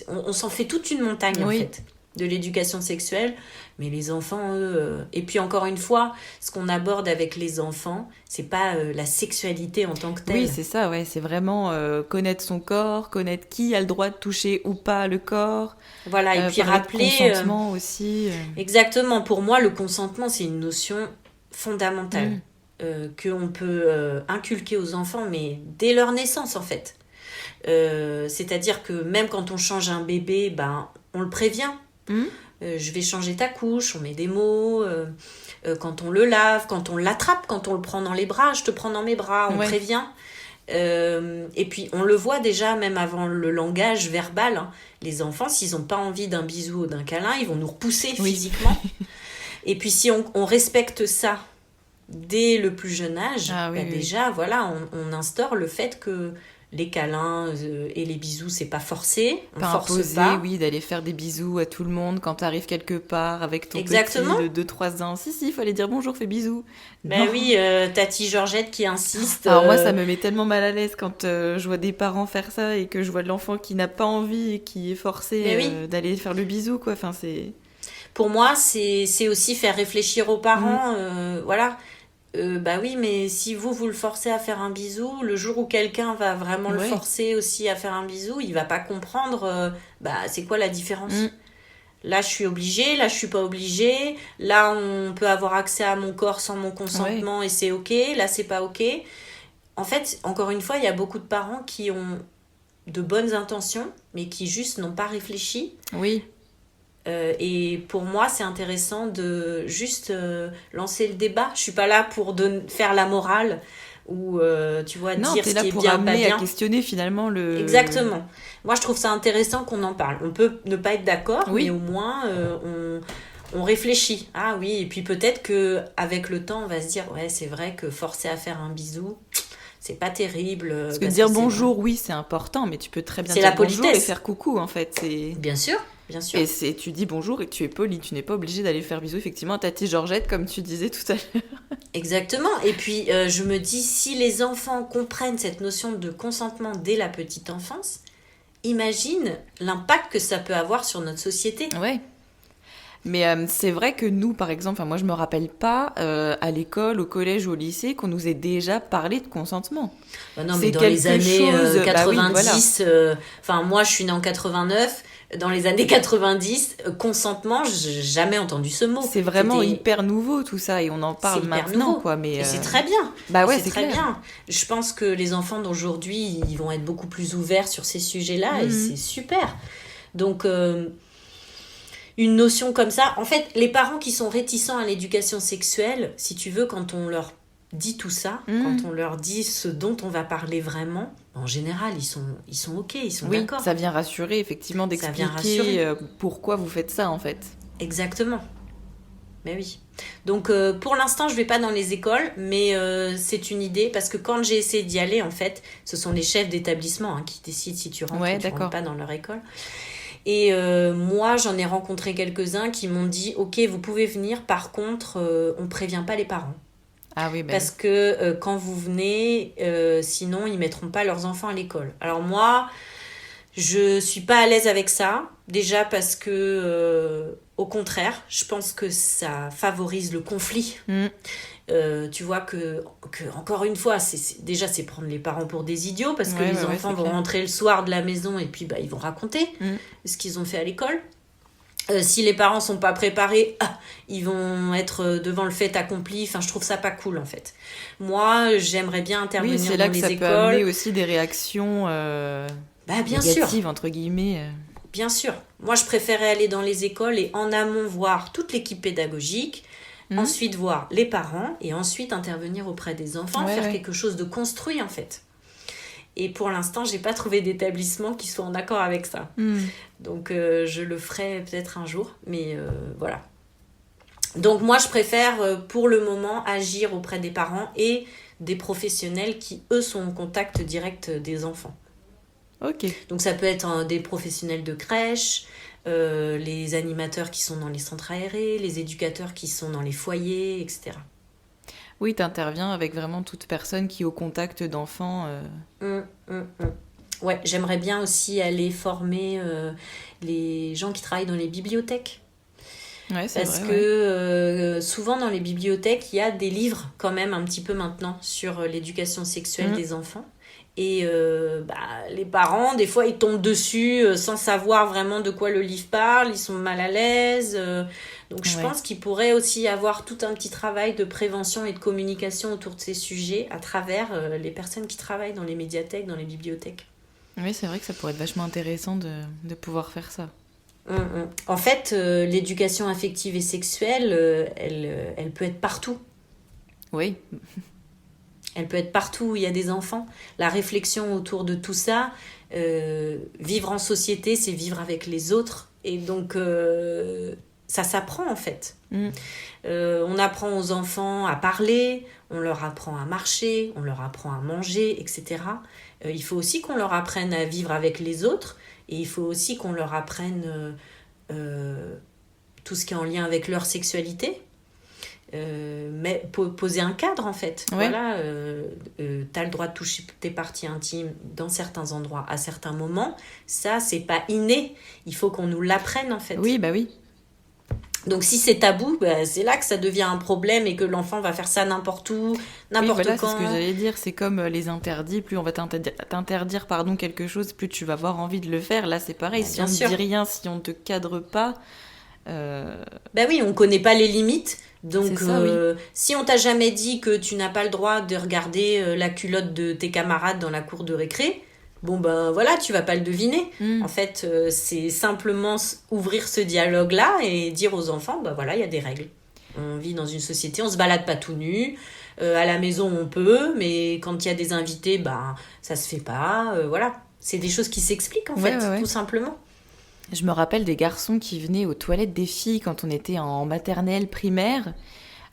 B: on s'en fait toute une montagne en fait de l'éducation sexuelle. Mais les enfants, eux... Et puis encore une fois, ce qu'on aborde avec les enfants, c'est pas la sexualité en tant que telle.
A: Oui, c'est ça, ouais. C'est vraiment connaître son corps, connaître qui a le droit de toucher ou pas le corps.
B: Voilà, et puis rappeler...
A: consentement aussi.
B: Exactement. Pour moi, le consentement, c'est une notion fondamentale qu'on peut inculquer aux enfants, mais dès leur naissance, en fait. C'est-à-dire que même quand on change un bébé, on le prévient. Je vais changer ta couche, on met des mots, quand on le lave, quand on l'attrape, quand on le prend dans les bras, je te prends dans mes bras, on prévient. Et puis on le voit déjà même avant le langage verbal, les enfants, s'ils n'ont pas envie d'un bisou ou d'un câlin, ils vont nous repousser physiquement. Et puis si on respecte ça dès le plus jeune âge, déjà voilà, on instaure le fait que les câlins et les bisous, c'est pas forcé. On force
A: imposé,
B: pas.
A: Oui, d'aller faire des bisous à tout le monde quand t'arrives quelque part avec ton
B: Exactement.
A: petit de 2-3 ans. Si, il fallait dire bonjour, fais bisous.
B: Ben oui, Tati Georgette qui insiste.
A: Alors moi, ça me met tellement mal à l'aise quand je vois des parents faire ça et que je vois de l'enfant qui n'a pas envie et qui est forcé d'aller faire le bisou, quoi. Enfin, c'est...
B: Pour moi, c'est aussi faire réfléchir aux parents. Voilà. Oui, mais si vous le forcez à faire un bisou, le jour où quelqu'un va vraiment le forcer aussi à faire un bisou, il va pas comprendre c'est quoi la différence. Là, je suis obligée, là, je suis pas obligée. Là, on peut avoir accès à mon corps sans mon consentement et c'est ok. Là, c'est pas ok. En fait, encore une fois, il y a beaucoup de parents qui ont de bonnes intentions, mais qui juste n'ont pas réfléchi.
A: Oui.
B: Et pour moi, c'est intéressant de juste lancer le débat. Je suis pas là pour faire la morale ou tu vois dire ce qui est bien, pas bien. Non, t'es là pour amener
A: à questionner finalement le...
B: Exactement. Moi, je trouve ça intéressant qu'on en parle. On peut ne pas être d'accord, mais au moins on réfléchit. Ah oui, et puis peut-être qu'avec le temps, on va se dire, ouais, c'est vrai que forcer à faire un bisou, c'est pas terrible.
A: Parce que dire bonjour, oui, c'est important, mais tu peux très bien
B: c'est
A: dire
B: la
A: bonjour
B: politesse.
A: et faire coucou, en fait.
B: Bien sûr, bien sûr.
A: Et tu dis bonjour et tu es poli, tu n'es pas obligé d'aller faire bisou, effectivement, à Tati Georgette, comme tu disais tout à l'heure.
B: Exactement. Et puis, je me dis, si les enfants comprennent cette notion de consentement dès la petite enfance, imagine l'impact que ça peut avoir sur notre société.
A: Ouais. Mais c'est vrai que nous, par exemple, moi je me rappelle pas à l'école, au collège ou au lycée qu'on nous ait déjà parlé de consentement.
B: Non, mais dans les années 90, moi je suis née en 89, dans les années 90, consentement, j'ai jamais entendu ce mot.
A: C'est vraiment hyper nouveau tout ça et on en parle maintenant.
B: Nouveau.
A: Quoi. Mais
B: et c'est très bien.
A: Bah ouais,
B: c'est très bien. Je pense que les enfants d'aujourd'hui, ils vont être beaucoup plus ouverts sur ces sujets-là et c'est super. Donc... une notion comme ça. En fait, les parents qui sont réticents à l'éducation sexuelle, si tu veux, quand on leur dit tout ça, quand on leur dit ce dont on va parler vraiment, en général, ils sont OK, ils sont d'accord.
A: Ça vient rassurer, effectivement, d'expliquer pourquoi vous faites ça, en fait.
B: Exactement. Mais oui. Donc, pour l'instant, je vais pas dans les écoles, mais c'est une idée, parce que quand j'ai essayé d'y aller, en fait, ce sont les chefs d'établissement qui décident si tu rentres ou tu rentres pas dans leur école. Et moi, j'en ai rencontré quelques-uns qui m'ont dit « Ok, vous pouvez venir, par contre, on ne prévient pas les parents. »
A: Ah oui,
B: parce que quand vous venez, sinon, ils ne mettront pas leurs enfants à l'école. Alors moi, je ne suis pas à l'aise avec ça. Déjà parce que, au contraire, je pense que ça favorise le conflit. Tu vois que encore une fois, c'est prendre les parents pour des idiots parce que les enfants vont rentrer le soir de la maison et puis ils vont raconter ce qu'ils ont fait à l'école. Si les parents sont pas préparés, ils vont être devant le fait accompli. Enfin, je trouve ça pas cool en fait. Moi, j'aimerais bien intervenir dans les écoles.
A: Oui, c'est là que ça peut amener aussi des réactions négatives entre guillemets.
B: Bien sûr. Moi, je préférais aller dans les écoles et en amont voir toute l'équipe pédagogique. Ensuite voir les parents et ensuite intervenir auprès des enfants, faire quelque chose de construit en fait. Et pour l'instant, j'ai pas trouvé d'établissement qui soit en accord avec ça. Donc je le ferai peut-être un jour, mais voilà. Donc moi, je préfère pour le moment agir auprès des parents et des professionnels qui, eux, sont en contact direct des enfants.
A: Ok.
B: Donc ça peut être des professionnels de crèche, les animateurs qui sont dans les centres aérés, les éducateurs qui sont dans les foyers, etc.
A: Oui, tu interviens avec vraiment toute personne qui est au contact d'enfants.
B: Ouais, j'aimerais bien aussi aller former les gens qui travaillent dans les bibliothèques.
A: Ouais, c'est
B: Parce
A: vrai,
B: que souvent dans les bibliothèques, il y a des livres quand même un petit peu maintenant sur l'éducation sexuelle des enfants. Et les parents, des fois, ils tombent dessus sans savoir vraiment de quoi le livre parle. Ils sont mal à l'aise. Donc, je pense qu'il pourrait aussi y avoir tout un petit travail de prévention et de communication autour de ces sujets à travers les personnes qui travaillent dans les médiathèques, dans les bibliothèques.
A: Oui, c'est vrai que ça pourrait être vachement intéressant de pouvoir faire ça.
B: En fait, l'éducation affective et sexuelle, elle peut être partout.
A: Oui.
B: Elle peut être partout où il y a des enfants. La réflexion autour de tout ça, vivre en société, c'est vivre avec les autres. Et donc, ça s'apprend en fait. On apprend aux enfants à parler, on leur apprend à marcher, on leur apprend à manger, etc. Il faut aussi qu'on leur apprenne à vivre avec les autres. Et il faut aussi qu'on leur apprenne tout ce qui est en lien avec leur sexualité. Mais poser un cadre en fait. Voilà, t'as le droit de toucher tes parties intimes dans certains endroits à certains moments. Ça, c'est pas inné. Il faut qu'on nous l'apprenne en fait.
A: Oui, bah oui.
B: Donc si c'est tabou, c'est là que ça devient un problème et que l'enfant va faire ça n'importe où, n'importe quand.
A: C'est ce que j'allais dire, c'est comme les interdits, plus on va t'interdire quelque chose, plus tu vas avoir envie de le faire. Là c'est pareil, si on ne dit rien, si on ne te cadre pas...
B: oui, on connaît pas les limites. Donc si on t'a jamais dit que tu n'as pas le droit de regarder la culotte de tes camarades dans la cour de récré, voilà, tu vas pas le deviner. En fait, c'est simplement ouvrir ce dialogue-là et dire aux enfants, voilà, il y a des règles. On vit dans une société, on se balade pas tout nu. À la maison, on peut, mais quand il y a des invités, ça se fait pas. Voilà, c'est des choses qui s'expliquent en fait, tout simplement.
A: Je me rappelle des garçons qui venaient aux toilettes des filles quand on était en maternelle, primaire,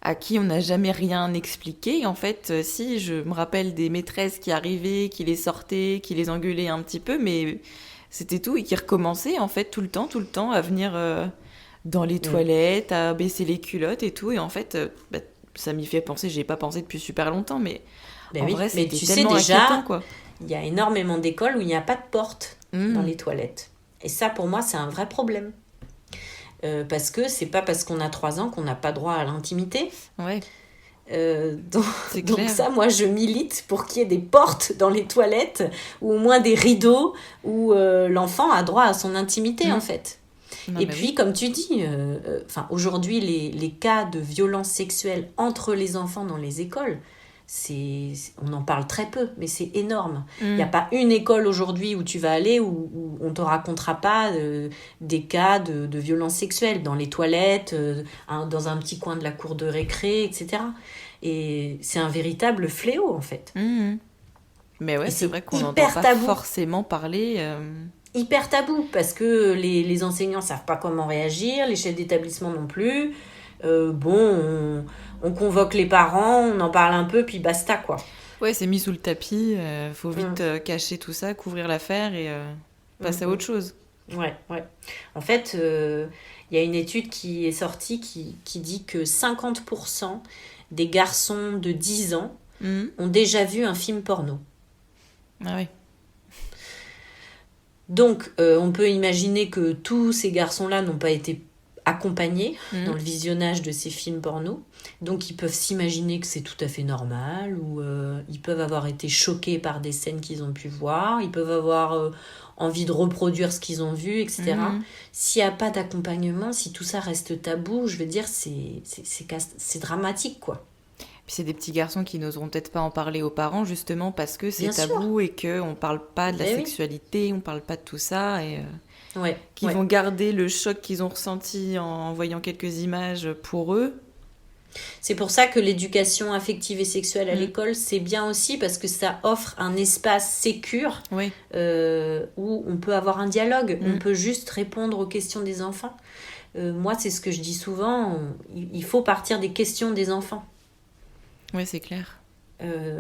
A: à qui on n'a jamais rien expliqué. En fait, si, je me rappelle des maîtresses qui arrivaient, qui les sortaient, qui les engueulaient un petit peu, mais c'était tout, et qui recommençaient en fait tout le temps à venir dans les toilettes, à baisser les culottes et tout. Et en fait, ça m'y fait penser, j'y ai pas pensé depuis super longtemps, mais
B: Ben
A: en
B: oui,
A: vrai,
B: mais
A: c'était
B: tu sais
A: tellement
B: déjà,
A: inquiétant, quoi.
B: il y a énormément d'écoles où il n'y a pas de porte dans les toilettes. Et ça, pour moi, c'est un vrai problème. Parce que c'est pas parce qu'on a 3 ans qu'on n'a pas droit à l'intimité.
A: Ouais, c'est
B: Donc
A: clair.
B: ça, moi, je milite pour qu'il y ait des portes dans les toilettes, ou au moins des rideaux, où l'enfant a droit à son intimité, en fait.
A: Non,
B: Et
A: mais
B: puis,
A: oui.
B: comme tu dis, aujourd'hui, les cas de violences sexuelles entre les enfants dans les écoles, on en parle très peu, mais c'est énorme. Il n'y a pas une école aujourd'hui où tu vas aller où on ne te racontera pas des cas de violences sexuelles dans les toilettes, dans un petit coin de la cour de récré, etc. Et c'est un véritable fléau, en fait.
A: Mais ouais,
B: Et
A: c'est
B: c'est
A: vrai qu'on n'entend
B: hyper
A: pas
B: tabou.
A: forcément parler.
B: Hyper tabou, parce que les enseignants ne savent pas comment réagir, les chefs d'établissement non plus. On convoque les parents, on en parle un peu, puis basta, quoi.
A: Ouais, c'est mis sous le tapis. Faut vite cacher tout ça, couvrir l'affaire et passer à autre chose.
B: Ouais. En fait, il y a une étude qui est sortie qui dit que 50% des garçons de 10 ans ont déjà vu un film porno.
A: Ah ouais.
B: Donc, on peut imaginer que tous ces garçons-là n'ont pas été accompagnés dans le visionnage de ces films porno. Donc, ils peuvent s'imaginer que c'est tout à fait normal, ou ils peuvent avoir été choqués par des scènes qu'ils ont pu voir, ils peuvent avoir envie de reproduire ce qu'ils ont vu, etc. S'il n'y a pas d'accompagnement, si tout ça reste tabou, je veux dire, c'est dramatique, quoi.
A: Puis c'est des petits garçons qui n'oseront peut-être pas en parler aux parents, justement parce que c'est
B: Bien
A: tabou et qu'on parle pas de la
B: Ben oui.
A: sexualité, on parle pas de tout ça, et qui
B: Ouais.
A: vont garder le choc qu'ils ont ressenti en voyant quelques images pour eux.
B: C'est pour ça que l'éducation affective et sexuelle à l'école, c'est bien aussi, parce que ça offre un espace sécure
A: Oui.
B: où on peut avoir un dialogue, on peut juste répondre aux questions des enfants. Moi, c'est ce que je dis souvent, il faut partir des questions des enfants.
A: Oui, c'est clair.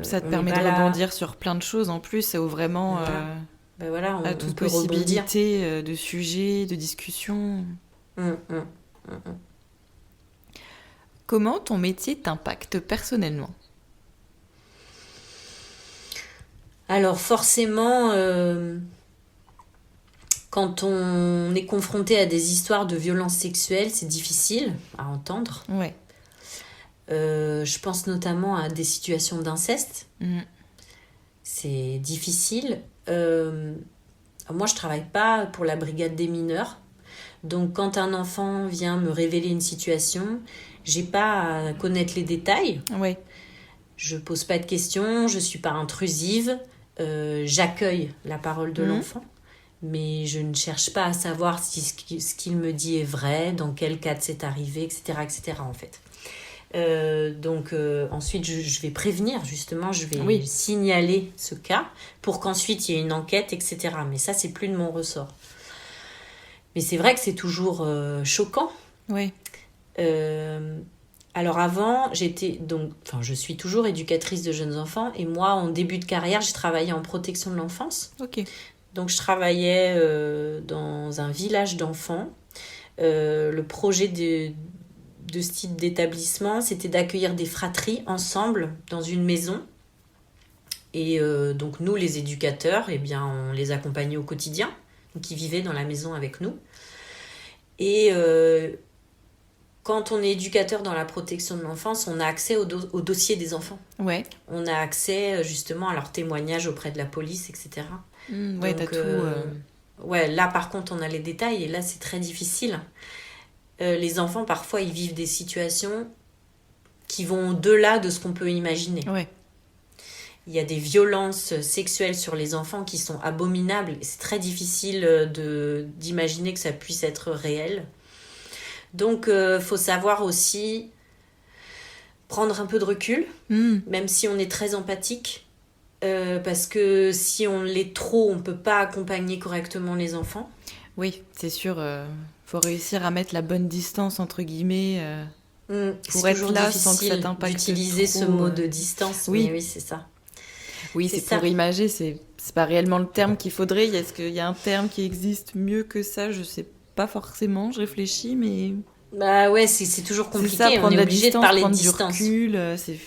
A: Ça te
B: on
A: permet
B: n'est
A: de
B: pas là-
A: rebondir sur plein de choses en plus, où vraiment
B: Ben voilà,
A: à
B: on
A: toute
B: peut rebondir.
A: possibilité de sujets, de discussions. Comment ton métier t'impacte personnellement?
B: Alors forcément, quand on est confronté à des histoires de violences sexuelles, c'est difficile à entendre.
A: Ouais.
B: Je pense notamment à des situations d'inceste. C'est difficile. Moi, je travaille pas pour la brigade des mineurs. Donc, quand un enfant vient me révéler une situation, j'ai pas à connaître les détails.
A: Ouais.
B: Je pose pas de questions, je suis pas intrusive. J'accueille la parole de l'enfant. Mais je ne cherche pas à savoir si ce qu'il me dit est vrai, dans quel cadre c'est arrivé, etc., en fait. Ensuite je vais prévenir, justement, je vais signaler ce cas pour qu'ensuite il y ait une enquête, etc. Mais ça, c'est plus de mon ressort. Mais c'est vrai que c'est toujours choquant.
A: Oui.
B: Alors avant, je suis toujours éducatrice de jeunes enfants, et moi, en début de carrière, j'ai travaillé en protection de l'enfance.
A: Ok.
B: Donc je travaillais dans un village d'enfants. Le projet de ce type d'établissement, c'était d'accueillir des fratries ensemble dans une maison. Et donc nous, les éducateurs, on les accompagnait au quotidien. Donc ils vivaient dans la maison avec nous. Et quand on est éducateur dans la protection de l'enfance, on a accès au dossier des enfants.
A: Ouais.
B: On a accès justement à leurs témoignages auprès de la police, etc.
A: Ouais, t'as tout.
B: Ouais, là par contre, on a les détails, et là c'est très difficile. Les enfants, parfois, ils vivent des situations qui vont au-delà de ce qu'on peut imaginer.
A: Ouais.
B: Il y a des violences sexuelles sur les enfants qui sont abominables. C'est très difficile d'imaginer que ça puisse être réel. Donc, faut savoir aussi prendre un peu de recul, même si on est très empathique. Parce que si on l'est trop, on ne peut pas accompagner correctement les enfants.
A: Oui, c'est sûr. Faut réussir à mettre la bonne distance, entre guillemets, pour
B: C'est
A: être
B: toujours
A: là sans que ça
B: difficile
A: t'impacte
B: d'utiliser ce
A: trop.
B: mot de distance,
A: Oui,
B: mais oui, c'est ça.
A: oui,
B: C'est
A: c'est
B: ça.
A: pour imager. C'est pas réellement le terme qu'il faudrait. Est-ce qu'il y a un terme qui existe mieux que ça? Je sais pas forcément. Je réfléchis, mais
B: Bah ouais, c'est toujours
A: c'est ça,
B: compliqué. On
A: prendre
B: est
A: la
B: obligé de
A: distance,
B: parler de
A: prendre du
B: distance.
A: recul. C'est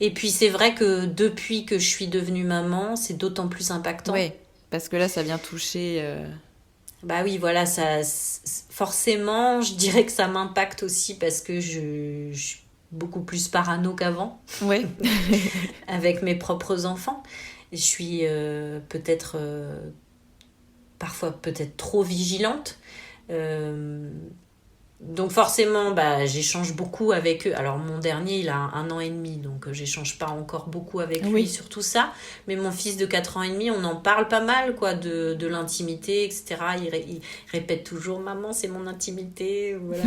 B: Et puis c'est vrai que depuis que je suis devenue maman, c'est d'autant plus impactant.
A: ouais, parce que là, ça vient toucher.
B: Bah oui, voilà, forcément, je dirais que ça m'impacte aussi parce que je suis beaucoup plus parano qu'avant
A: Ouais,
B: avec mes propres enfants. Je suis peut-être parfois peut-être trop vigilante. Euh, donc forcément, bah, j'échange beaucoup avec eux. Alors mon dernier, il a 1 an et demi, donc j'échange pas encore beaucoup avec lui
A: oui,
B: sur tout ça. Mais mon fils de 4 ans et demi, on en parle pas mal, quoi, de l'intimité, etc. Il répète toujours, maman, c'est mon intimité, voilà.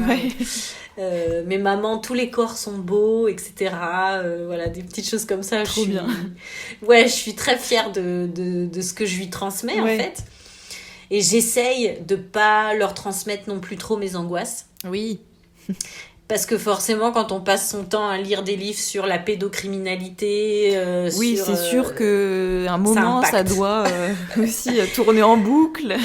A: ouais,
B: Mais maman, tous les corps sont beaux, etc. Voilà, des petites choses comme ça.
A: trop bien.
B: Ouais, je suis très fière de ce que je lui transmets, en
A: Ouais.
B: fait. Et j'essaye de pas leur transmettre non plus trop mes angoisses.
A: Oui,
B: Parce que forcément, quand on passe son temps à lire des livres sur la pédocriminalité,
A: oui,
B: sur
A: c'est sûr que un
B: ça
A: moment, ça
B: impacte.
A: doit aussi tourner en boucle.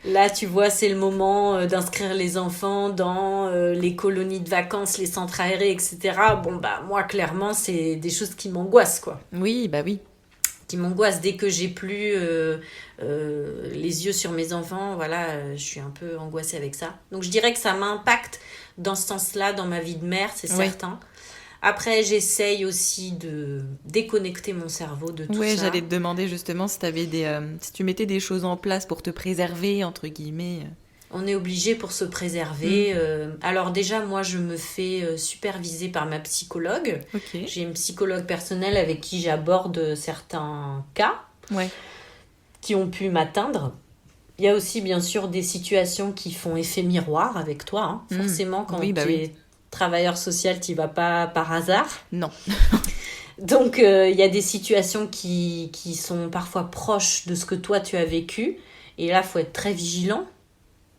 B: Là, tu vois, c'est le moment d'inscrire les enfants dans les colonies de vacances, les centres aérés, etc. Bon, bah, moi, clairement, c'est des choses qui m'angoissent, quoi.
A: Oui, bah oui.
B: Qui m'angoissent. Dès que j'ai plus les yeux sur mes enfants, voilà, je suis un peu angoissée avec ça. Donc, je dirais que ça m'impacte dans ce sens-là, dans ma vie de mère, c'est
A: Oui.
B: certain. Après, j'essaye aussi de déconnecter mon cerveau de tout
A: Ouais,
B: ça.
A: j'allais te demander justement si t'avais si tu mettais des choses en place pour te préserver, entre guillemets.
B: On est obligé pour se préserver. Alors déjà, moi, je me fais superviser par ma psychologue.
A: Ok.
B: J'ai une psychologue personnelle avec qui j'aborde certains cas
A: Ouais.
B: qui ont pu m'atteindre. Il y a aussi, bien sûr, des situations qui font effet miroir avec toi. Hein. Forcément, quand
A: Oui, bah
B: tu
A: oui.
B: es travailleur social, tu vas pas par hasard.
A: Non.
B: Donc, il y a des situations qui sont parfois proches de ce que toi, tu as vécu. Et là, il faut être très vigilant.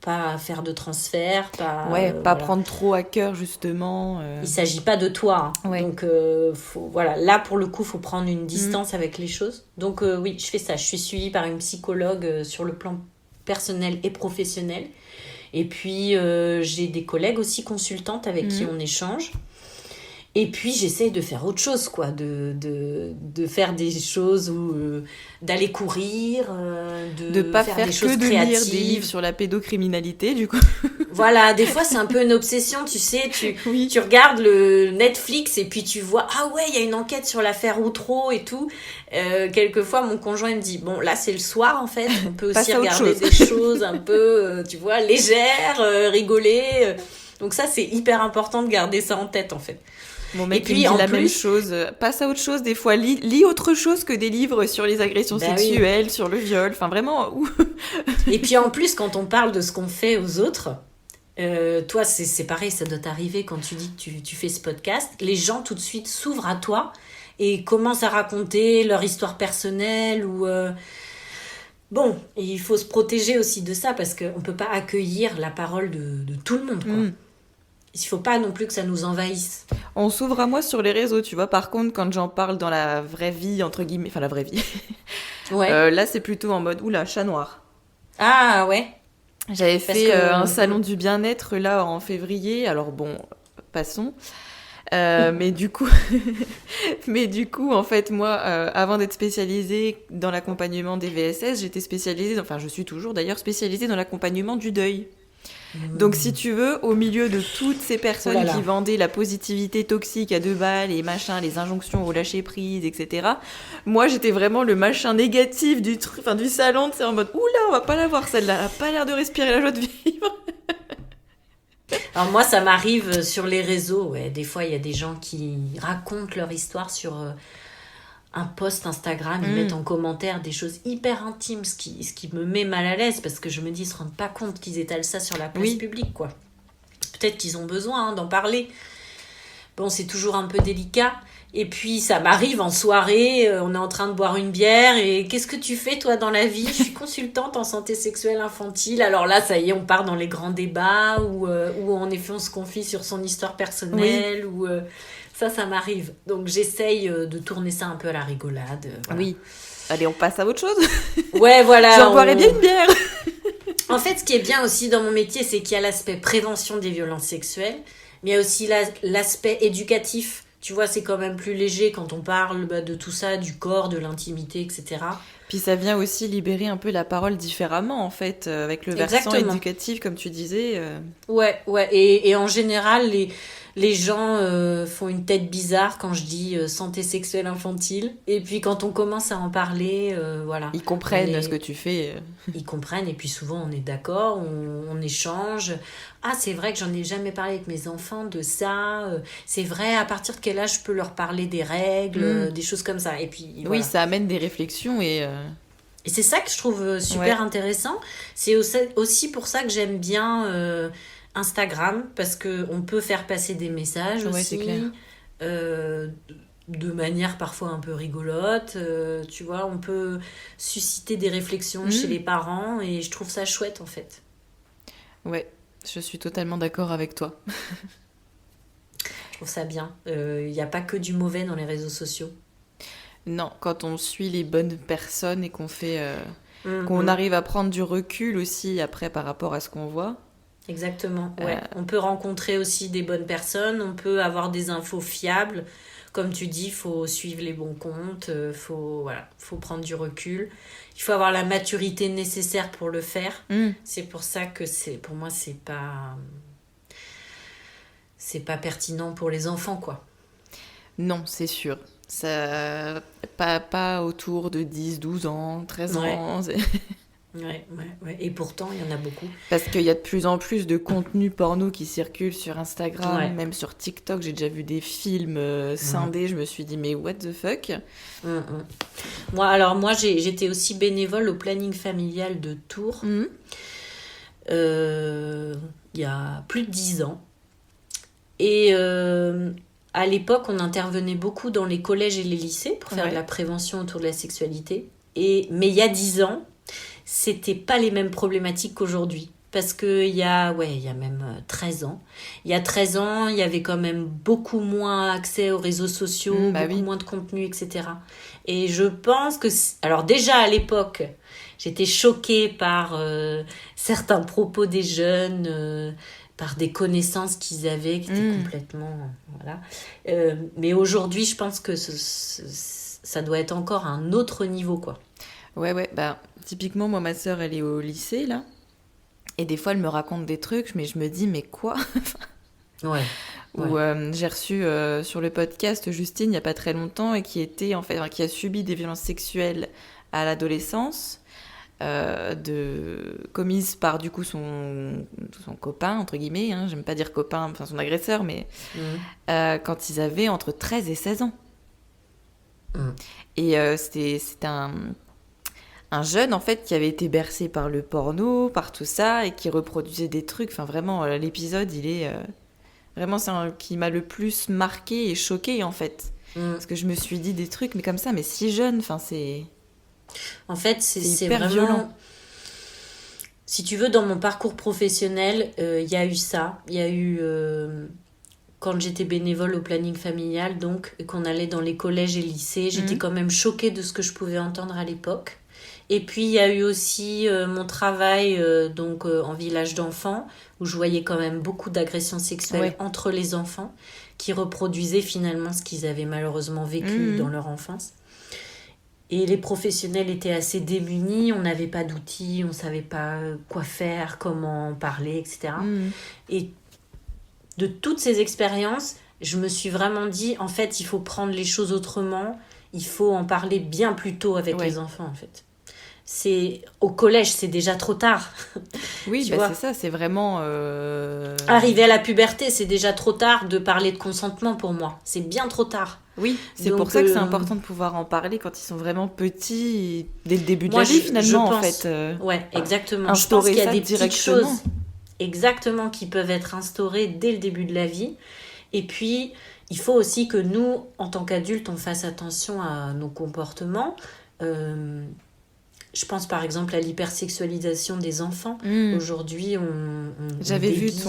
B: Pas faire de transfert, pas...
A: Ouais, pas
B: voilà.
A: prendre trop à cœur justement.
B: Il s'agit pas de toi. Hein.
A: Ouais.
B: Donc, voilà. Là, pour le coup, il faut prendre une distance avec les choses. Donc, oui, je fais ça. Je suis suivie par une psychologue sur le plan personnel et professionnel. Et puis, j'ai des collègues aussi consultantes avec qui on échange. Et puis, j'essaye de faire autre chose, quoi. De faire des choses où... d'aller courir,
A: De pas faire
B: des choses
A: que de
B: créatives.
A: lire des livres sur la pédocriminalité, du coup.
B: Voilà, des fois, c'est un peu une obsession, tu sais.
A: Oui.
B: Tu regardes le Netflix et puis tu vois, ah ouais, il y a une enquête sur l'affaire Outreau et tout. Quelquefois, mon conjoint me dit, bon, là, c'est le soir, en fait. On peut
A: Passe
B: aussi
A: à autre
B: regarder
A: chose.
B: des choses un peu, tu vois, légères, rigoler. Donc ça, c'est hyper important de garder ça en tête, en fait.
A: Mon mec
B: Et puis,
A: il me dit
B: en
A: la
B: plus-
A: même chose. Passe à autre chose des fois. Lis autre chose que des livres sur les agressions
B: Bah oui.
A: sexuelles, sur le viol. Enfin vraiment.
B: Et puis en plus, quand on parle de ce qu'on fait aux autres, toi, c'est pareil, ça doit t'arriver quand tu dis que tu fais ce podcast. Les gens tout de suite s'ouvrent à toi et commencent à raconter leur histoire personnelle ou... Bon, et il faut se protéger aussi de ça parce qu'on ne peut pas accueillir la parole de tout le monde, quoi. Il ne faut pas non plus que ça nous envahisse.
A: On s'ouvre à moi sur les réseaux, tu vois. Par contre, quand j'en parle dans la vraie vie, entre guillemets, enfin la vraie vie,
B: Ouais.
A: là c'est plutôt en mode oula, chat noir.
B: Ah ouais.
A: J'avais
B: Parce
A: fait
B: que-
A: un salon du bien-être là en février. Alors bon, passons. Mais du coup, en fait, moi, avant d'être spécialisée dans l'accompagnement des VSS, j'étais spécialisée, enfin, je suis toujours d'ailleurs spécialisée dans l'accompagnement du deuil. Donc, si tu veux, au milieu de toutes ces personnes
B: Oh là là.
A: qui vendaient la positivité toxique à 2 balles et machin, les injonctions au lâcher prise, etc. Moi, j'étais vraiment le machin négatif du truc, enfin, du salon, c'est en mode oula, on va pas la voir celle-là, elle a pas l'air de respirer la joie de vivre.
B: Alors moi, ça m'arrive sur les réseaux. Ouais. Des fois, il y a des gens qui racontent leur histoire sur un post Instagram. Ils mettent en commentaire des choses hyper intimes, ce qui me met mal à l'aise parce que je me dis, ils se rendent pas compte qu'ils étalent ça sur la place
A: Oui.
B: publique, quoi. Peut-être qu'ils ont besoin d'en parler. bon, c'est toujours un peu délicat. Et puis, ça m'arrive en soirée, on est en train de boire une bière et qu'est-ce que tu fais, toi, dans la vie? Je suis consultante en santé sexuelle infantile. Alors là, ça y est, on part dans les grands débats où en effet, on se confie sur son histoire personnelle. Oui. Ça m'arrive. Donc, j'essaye de tourner ça un peu à la rigolade. Voilà.
A: Oui. Allez, on passe à autre chose.
B: Ouais, voilà.
A: J'en boirais bien une bière.
B: En fait, ce qui est bien aussi dans mon métier, c'est qu'il y a l'aspect prévention des violences sexuelles, mais il y a aussi l'aspect éducatif. Tu vois, c'est quand même plus léger quand on parle de tout ça, du corps, de l'intimité, etc.
A: Puis ça vient aussi libérer un peu la parole différemment, en fait, avec le versant éducatif, comme tu disais.
B: Ouais. Et en général, les gens font une tête bizarre quand je dis santé sexuelle infantile. Et puis quand on commence à en parler, voilà.
A: Ils comprennent ce que tu fais.
B: Ils comprennent et puis souvent on est d'accord, on échange. Ah, c'est vrai que j'en ai jamais parlé avec mes enfants de ça. C'est vrai, à partir de quel âge je peux leur parler des règles, des choses comme ça. Et puis, voilà.
A: Oui, ça amène des réflexions et
B: c'est ça que je trouve super intéressant. C'est aussi pour ça que j'aime bien Instagram, parce qu'on peut faire passer des messages aussi.
A: C'est clair.
B: De manière parfois un peu rigolote, tu vois, on peut susciter des réflexions chez les parents et je trouve ça chouette en fait.
A: Ouais, je suis totalement d'accord avec toi.
B: Je trouve ça bien. Il n'y a pas que du mauvais dans les réseaux sociaux.
A: Non, quand on suit les bonnes personnes et qu'on fait, qu'on arrive à prendre du recul aussi après par rapport à ce qu'on voit.
B: Exactement, ouais. On peut rencontrer aussi des bonnes personnes, on peut avoir des infos fiables. Comme tu dis, il faut suivre les bons comptes, faut prendre du recul. Il faut avoir la maturité nécessaire pour le faire. C'est pour ça que pour moi, c'est pas pertinent pour les enfants, quoi.
A: Non, c'est sûr. Ça, pas autour de 10, 12 ans, 13 ans.
B: Ouais. Et pourtant, il y en a beaucoup.
A: Parce qu'il y a de plus en plus de contenu porno qui circule sur Instagram, même sur TikTok. J'ai déjà vu des films scindés. Je me suis dit, mais what the fuck?
B: Moi, j'étais aussi bénévole au planning familial de Tours. Il y a plus de 10 ans. Et à l'époque, on intervenait beaucoup dans les collèges et les lycées pour faire de la prévention autour de la sexualité. Mais il y a 10 ans, c'était pas les mêmes problématiques qu'aujourd'hui. Parce qu'il y a même 13 ans. Il y a 13 ans, il y avait quand même beaucoup moins accès aux réseaux sociaux, moins de contenu, etc. Et je pense que... Alors déjà, à l'époque, j'étais choquée par certains propos des jeunes... par des connaissances qu'ils avaient, qui étaient complètement... Voilà. Mais aujourd'hui, je pense que ça doit être encore à un autre niveau, quoi.
A: Ouais. Typiquement, moi, ma sœur, elle est au lycée, là. Et des fois, elle me raconte des trucs, mais je me dis, mais quoi? Ou j'ai reçu sur le podcast Justine, il n'y a pas très longtemps, et qui a subi des violences sexuelles à l'adolescence, commises par du coup son copain entre guillemets, j'aime pas dire copain, enfin son agresseur, mais quand ils avaient entre 13 et 16 ans. Et c'était un jeune en fait qui avait été bercé par le porno, par tout ça, et qui reproduisait des trucs. Enfin vraiment, l'épisode il est vraiment qui m'a le plus marqué et choqué en fait, parce que je me suis dit des trucs mais comme ça, mais si jeune, enfin c'est...
B: En fait, c'est
A: hyper
B: vraiment...
A: violent.
B: Si tu veux, dans mon parcours professionnel, il y a eu ça. Il y a eu... quand j'étais bénévole au planning familial, donc, et qu'on allait dans les collèges et lycées, j'étais quand même choquée de ce que je pouvais entendre à l'époque. Et puis, il y a eu aussi mon travail en village d'enfants, où je voyais quand même beaucoup d'agressions sexuelles entre les enfants, qui reproduisaient finalement ce qu'ils avaient malheureusement vécu dans leur enfance. Et les professionnels étaient assez démunis, on n'avait pas d'outils, on ne savait pas quoi faire, comment en parler, etc. Et de toutes ces expériences, je me suis vraiment dit, en fait, il faut prendre les choses autrement, il faut en parler bien plus tôt avec les enfants, en fait. Au collège, c'est déjà trop tard.
A: Oui, c'est ça, c'est vraiment...
B: Arriver à la puberté, c'est déjà trop tard de parler de consentement pour moi. C'est bien trop tard.
A: Oui, c'est pour ça que c'est important de pouvoir en parler quand ils sont vraiment petits, dès le début de la vie finalement,
B: je pense,
A: en fait.
B: Ouais, exactement. Je pense qu'il y a des petites choses qui peuvent être instaurées dès le début de la vie. Et puis, il faut aussi que nous, en tant qu'adultes, on fasse attention à nos comportements. Je pense par exemple à l'hypersexualisation des enfants. Aujourd'hui, on
A: J'avais vu
B: déguise...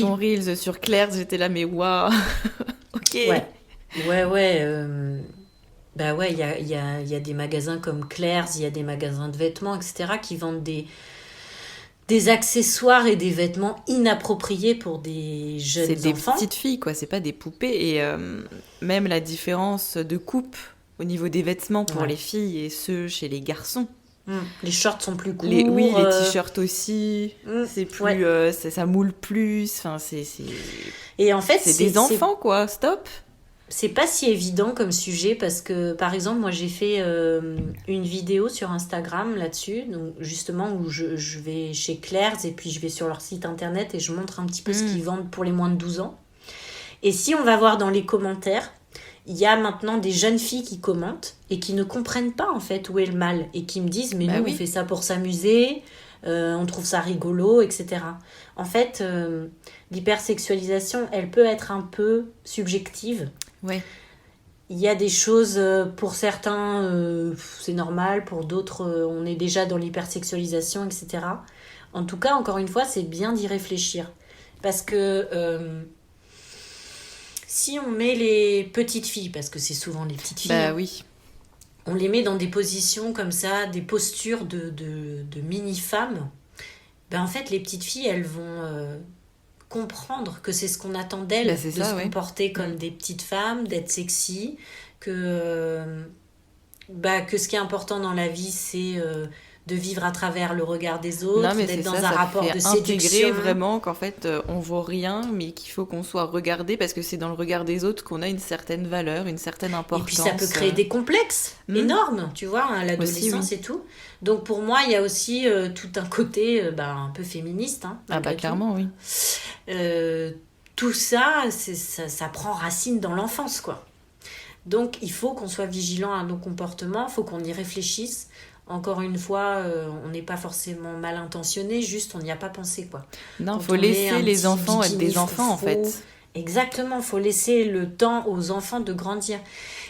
A: ton Reels sur Claire, j'étais là, mais waouh. Ok.
B: Ouais. Bah ouais, il y a des magasins comme Claire's, il y a des magasins de vêtements, etc., qui vendent des accessoires et des vêtements inappropriés pour des jeunes enfants.
A: C'est des petites filles, quoi, c'est pas des poupées. Et même la différence de coupe au niveau des vêtements pour les filles et ceux chez les garçons.
B: Les shorts sont plus courts.
A: Les t-shirts aussi. C'est plus, ça moule plus. Enfin,
B: Et en fait,
A: c'est des enfants, quoi. Stop.
B: C'est pas si évident comme sujet parce que, par exemple, moi j'ai fait une vidéo sur Instagram là-dessus, donc justement où je vais chez Claire's et puis je vais sur leur site internet et je montre un petit peu ce qu'ils vendent pour les moins de 12 ans. Et si on va voir dans les commentaires, il y a maintenant des jeunes filles qui commentent et qui ne comprennent pas en fait où est le mal et qui me disent mais nous on fait ça pour s'amuser, on trouve ça rigolo, etc. En fait, l'hypersexualisation, elle peut être un peu subjective.
A: Ouais.
B: Il y a des choses, pour certains, c'est normal, pour d'autres, on est déjà dans l'hypersexualisation, etc. En tout cas, encore une fois, c'est bien d'y réfléchir. Parce que si on met les petites filles, parce que c'est souvent les petites filles, on les met dans des positions comme ça, des postures de mini-femmes, en fait, les petites filles, elles vont... comprendre que c'est ce qu'on attend d'elles, de se comporter comme des petites femmes, d'être sexy, que ce qui est important dans la vie, c'est de vivre à travers le regard des autres, d'être dans un rapport de séduction.
A: Intégrer vraiment qu'en fait, on vaut rien, mais qu'il faut qu'on soit regardé, parce que c'est dans le regard des autres qu'on a une certaine valeur, une certaine importance.
B: Et puis ça peut créer des complexes énormes, tu vois, à l'adolescence et tout. Donc pour moi, il y a aussi tout un côté un peu féministe.
A: Clairement, oui.
B: Tout ça, ça prend racine dans l'enfance, quoi. Donc il faut qu'on soit vigilant à nos comportements, il faut qu'on y réfléchisse. Encore une fois, on n'est pas forcément mal intentionné, juste on n'y a pas pensé, quoi.
A: Non, il faut laisser les enfants être des enfants, en fait.
B: Exactement, il faut laisser le temps aux enfants de grandir.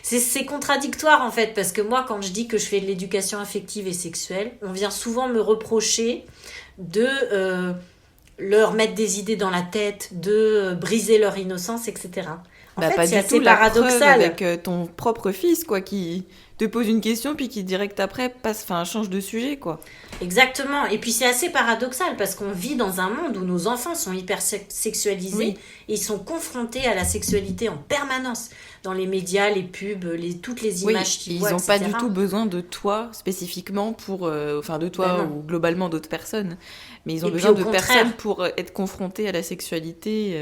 B: C'est contradictoire, en fait, parce que moi, quand je dis que je fais de l'éducation affective et sexuelle, on vient souvent me reprocher de leur mettre des idées dans la tête, de briser leur innocence, etc. En fait, c'est assez paradoxal.
A: Avec ton propre fils, quoi, qui te pose une question puis qui direct après change de sujet, quoi.
B: Exactement. Et puis c'est assez paradoxal parce qu'on vit dans un monde où nos enfants sont hyper sexualisés et ils sont confrontés à la sexualité en permanence dans les médias, les pubs, toutes les images qu'ils voient,
A: ils n'ont
B: etc.
A: pas du tout besoin de toi spécifiquement pour de toi ou globalement d'autres personnes, mais ils ont besoin de personnes pour être confrontés à la sexualité.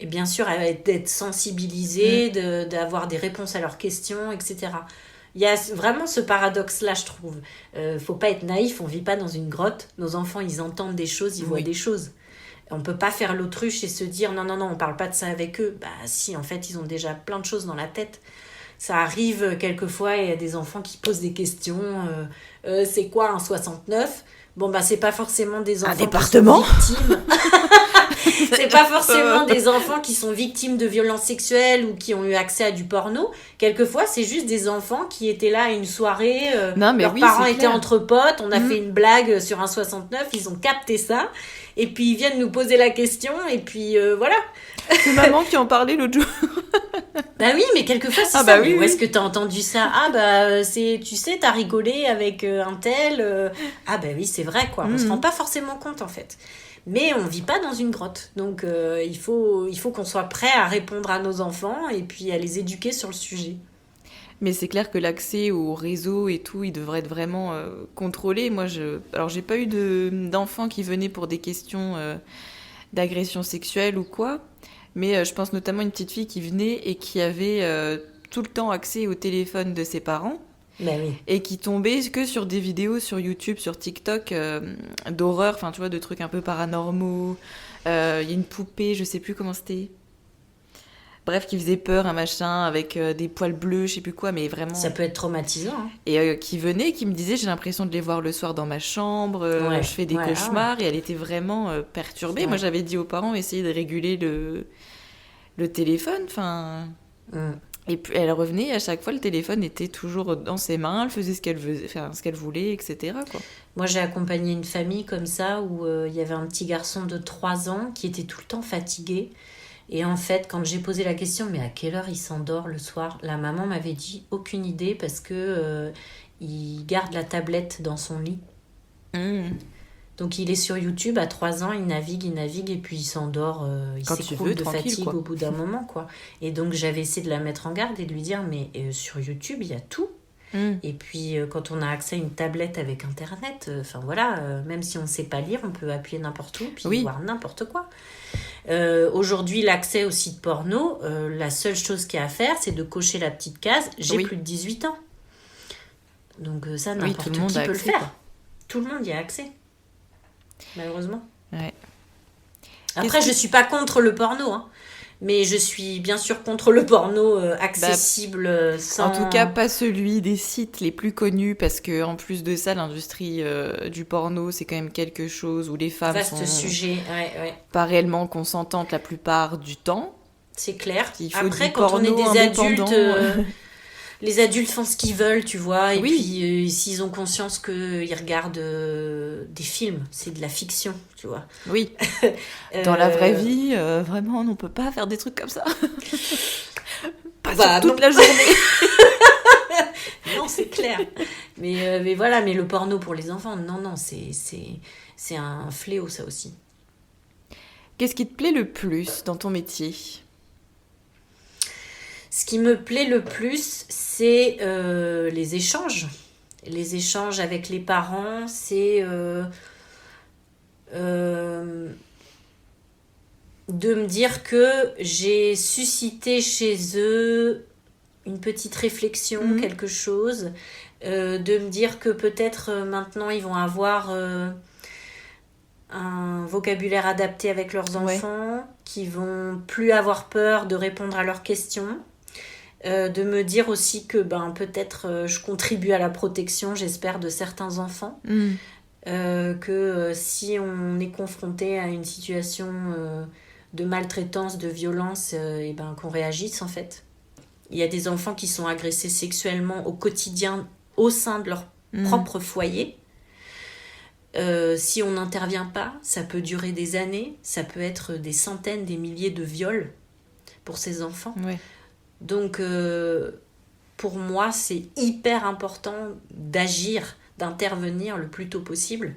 B: Et bien sûr, d'être sensibilisés, d'avoir des réponses à leurs questions, etc. Il y a vraiment ce paradoxe-là, je trouve. Faut pas être naïf, on vit pas dans une grotte. Nos enfants, ils entendent des choses, ils voient des choses. On peut pas faire l'autruche et se dire non, on parle pas de ça avec eux. Bah si, en fait, ils ont déjà plein de choses dans la tête. Ça arrive quelquefois, il y a des enfants qui posent des questions. C'est quoi un 69 ? Bon, c'est pas forcément des enfants qui sont victimes. C'est pas forcément des enfants qui sont victimes de violences sexuelles ou qui ont eu accès à du porno. Quelquefois, c'est juste des enfants qui étaient là à une soirée, leurs parents étaient entre potes, on a fait une blague sur un 69, ils ont capté ça, et puis ils viennent nous poser la question, et puis voilà.
A: C'est maman qui en parlait l'autre jour.
B: Bah oui, mais quelquefois c'est ça. Où est-ce que t'as entendu ça ? Tu sais, t'as rigolé avec un tel. Ah bah oui, c'est vrai, quoi. On se rend pas forcément compte, en fait. Mais on vit pas dans une grotte. Donc il faut qu'on soit prêt à répondre à nos enfants et puis à les éduquer sur le sujet.
A: Mais c'est clair que l'accès au réseau et tout, il devrait être vraiment contrôlé. Moi, j'ai pas eu d'enfants qui venaient pour des questions d'agression sexuelle ou quoi. Mais je pense notamment à une petite fille qui venait et qui avait tout le temps accès au téléphone de ses parents.
B: Ben oui.
A: Et qui tombait que sur des vidéos sur YouTube, sur TikTok, d'horreur, tu vois, de trucs un peu paranormaux. Il y a une poupée, je sais plus comment c'était. bref, qui faisait peur, un machin, avec des poils bleus, je sais plus quoi, mais vraiment...
B: Ça peut être traumatisant. Hein.
A: Et qui venait, qui me disait, j'ai l'impression de les voir le soir dans ma chambre, je fais des cauchemars, et elle était vraiment perturbée. Ouais. Moi, j'avais dit aux parents, essayez de réguler le téléphone, enfin... Et puis elle revenait, à chaque fois, le téléphone était toujours dans ses mains, elle faisait ce qu'elle voulait, etc. quoi.
B: Moi, j'ai accompagné une famille comme ça, où il y avait un petit garçon de 3 ans qui était tout le temps fatigué. Et en fait, quand j'ai posé la question, mais à quelle heure il s'endort le soir ? La maman m'avait dit, aucune idée, parce que il garde la tablette dans son lit. Donc il est sur YouTube, à 3 ans, il navigue, et puis il s'endort, il s'écroule de fatigue quoi. Au bout d'un moment, quoi. Et donc j'avais essayé de la mettre en garde et de lui dire, mais sur YouTube, il y a tout. Et puis quand on a accès à une tablette avec Internet, même si on ne sait pas lire, on peut appuyer n'importe où, puis voir n'importe quoi. Aujourd'hui, l'accès aux sites porno, la seule chose qu'il y a à faire, c'est de cocher la petite case, j'ai plus de 18 ans. Donc ça, n'importe qui peut le faire. Quoi. Tout le monde y a accès. Malheureusement.
A: Ouais.
B: Après, je suis pas contre le porno, hein, mais je suis bien sûr contre le porno accessible sans...
A: En tout cas, pas celui des sites les plus connus, parce que en plus de ça, l'industrie du porno, c'est quand même quelque chose où les femmes sont
B: sujet.
A: pas réellement consentantes la plupart du temps.
B: C'est clair.
A: Après, quand on est des adultes...
B: Les adultes font ce qu'ils veulent, tu vois, et puis s'ils ont conscience qu'ils regardent des films, c'est de la fiction, tu vois.
A: Oui. Dans la vraie vie, vraiment, on ne peut pas faire des trucs comme ça. Pas toute la journée.
B: Non, c'est clair. Mais le porno pour les enfants, non, c'est un fléau, ça aussi.
A: Qu'est-ce qui te plaît le plus dans ton métier ?
B: Ce qui me plaît le plus, c'est les échanges. Les échanges avec les parents, c'est de me dire que j'ai suscité chez eux une petite réflexion, quelque chose. De me dire que peut-être maintenant ils vont avoir un vocabulaire adapté avec leurs enfants, qui vont plus avoir peur de répondre à leurs questions. De me dire aussi que peut-être je contribue à la protection, j'espère, de certains enfants. Que si on est confronté à une situation de maltraitance, de violence, qu'on réagisse en fait. Il y a des enfants qui sont agressés sexuellement au quotidien au sein de leur propre foyer. Si on n'intervient pas, ça peut durer des années, ça peut être des centaines, des milliers de viols pour ces enfants. Donc, pour moi, c'est hyper important d'agir, d'intervenir le plus tôt possible.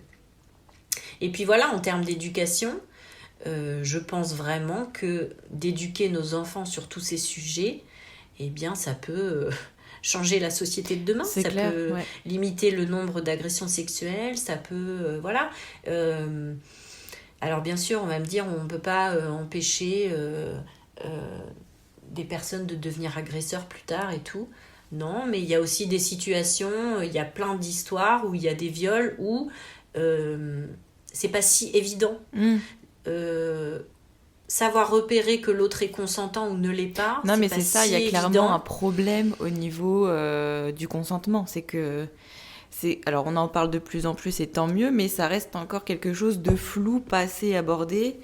B: Et puis voilà, en termes d'éducation, je pense vraiment que d'éduquer nos enfants sur tous ces sujets, ça peut changer la société de demain.
A: C'est
B: ça
A: clair,
B: peut limiter le nombre d'agressions sexuelles, ça peut... alors bien sûr, on va me dire, on ne peut pas empêcher... des personnes de devenir agresseurs plus tard et tout. Non, mais il y a aussi des situations, il y a plein d'histoires où il y a des viols où c'est pas si évident. Savoir repérer que l'autre est consentant ou ne l'est pas,
A: non, mais
B: pas
A: c'est ça, il y a clairement un problème au niveau du consentement. Alors on en parle de plus en plus et tant mieux, mais ça reste encore quelque chose de flou, pas assez abordé.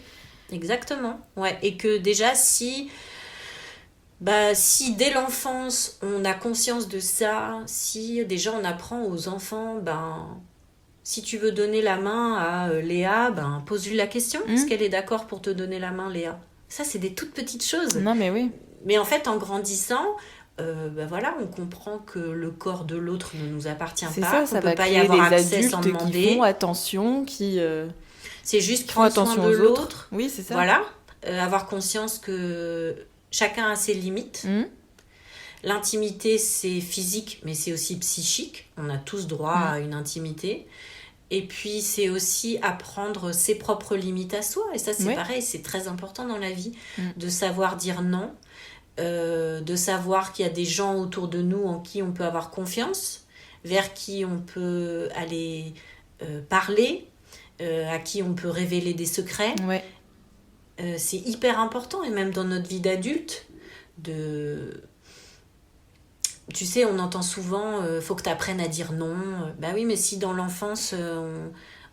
B: Exactement, et que déjà si dès l'enfance on a conscience de ça, si déjà on apprend aux enfants, si tu veux donner la main à Léa, pose-lui la question, est-ce qu'elle est d'accord pour te donner la main, Léa ? Ça, c'est des toutes petites choses.
A: Non, mais oui.
B: Mais en fait, en grandissant, on comprend que le corps de l'autre ne nous appartient pas,
A: ça
B: qu'on ne peut pas y
A: créer
B: avoir
A: des
B: accès sans
A: adultes
B: demander.
A: qui font attention,
B: c'est juste prendre soin de l'autre.
A: Oui, c'est ça.
B: Voilà, avoir conscience que chacun a ses limites. L'intimité, c'est physique, mais c'est aussi psychique. On a tous droit à une intimité. Et puis, c'est aussi apprendre ses propres limites à soi. Et ça, c'est pareil, c'est très important dans la vie, de savoir dire non, de savoir qu'il y a des gens autour de nous en qui on peut avoir confiance, vers qui on peut aller parler, à qui on peut révéler des secrets. C'est hyper important, et même dans notre vie d'adulte, Tu sais, on entend souvent, faut que tu apprennes à dire non. Bah oui, mais si dans l'enfance,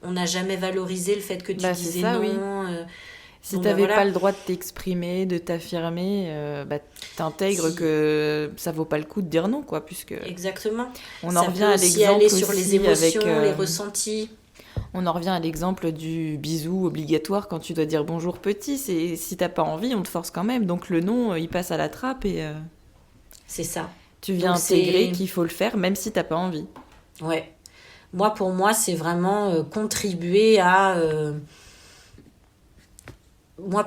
B: on n'a jamais valorisé le fait que tu disais
A: ça,
B: non.
A: oui. Si
B: Bon,
A: t'avais
B: voilà.
A: pas le droit de t'exprimer, de t'affirmer, t'intègres que ça vaut pas le coup de dire non, quoi, puisque...
B: Exactement.
A: On
B: Ça
A: en revient
B: peut
A: à
B: aussi
A: l'exemple
B: aller sur les
A: aussi
B: émotions,
A: avec,
B: les ressentis.
A: On en revient à l'exemple du bisou obligatoire quand tu dois dire bonjour petit. Si t'as pas envie, on te force quand même. Donc le non, il passe à la trappe et
B: C'est ça.
A: tu viens
B: Donc,
A: intégrer qu'il faut le faire même si t'as pas envie.
B: Ouais. Pour moi, c'est vraiment contribuer à...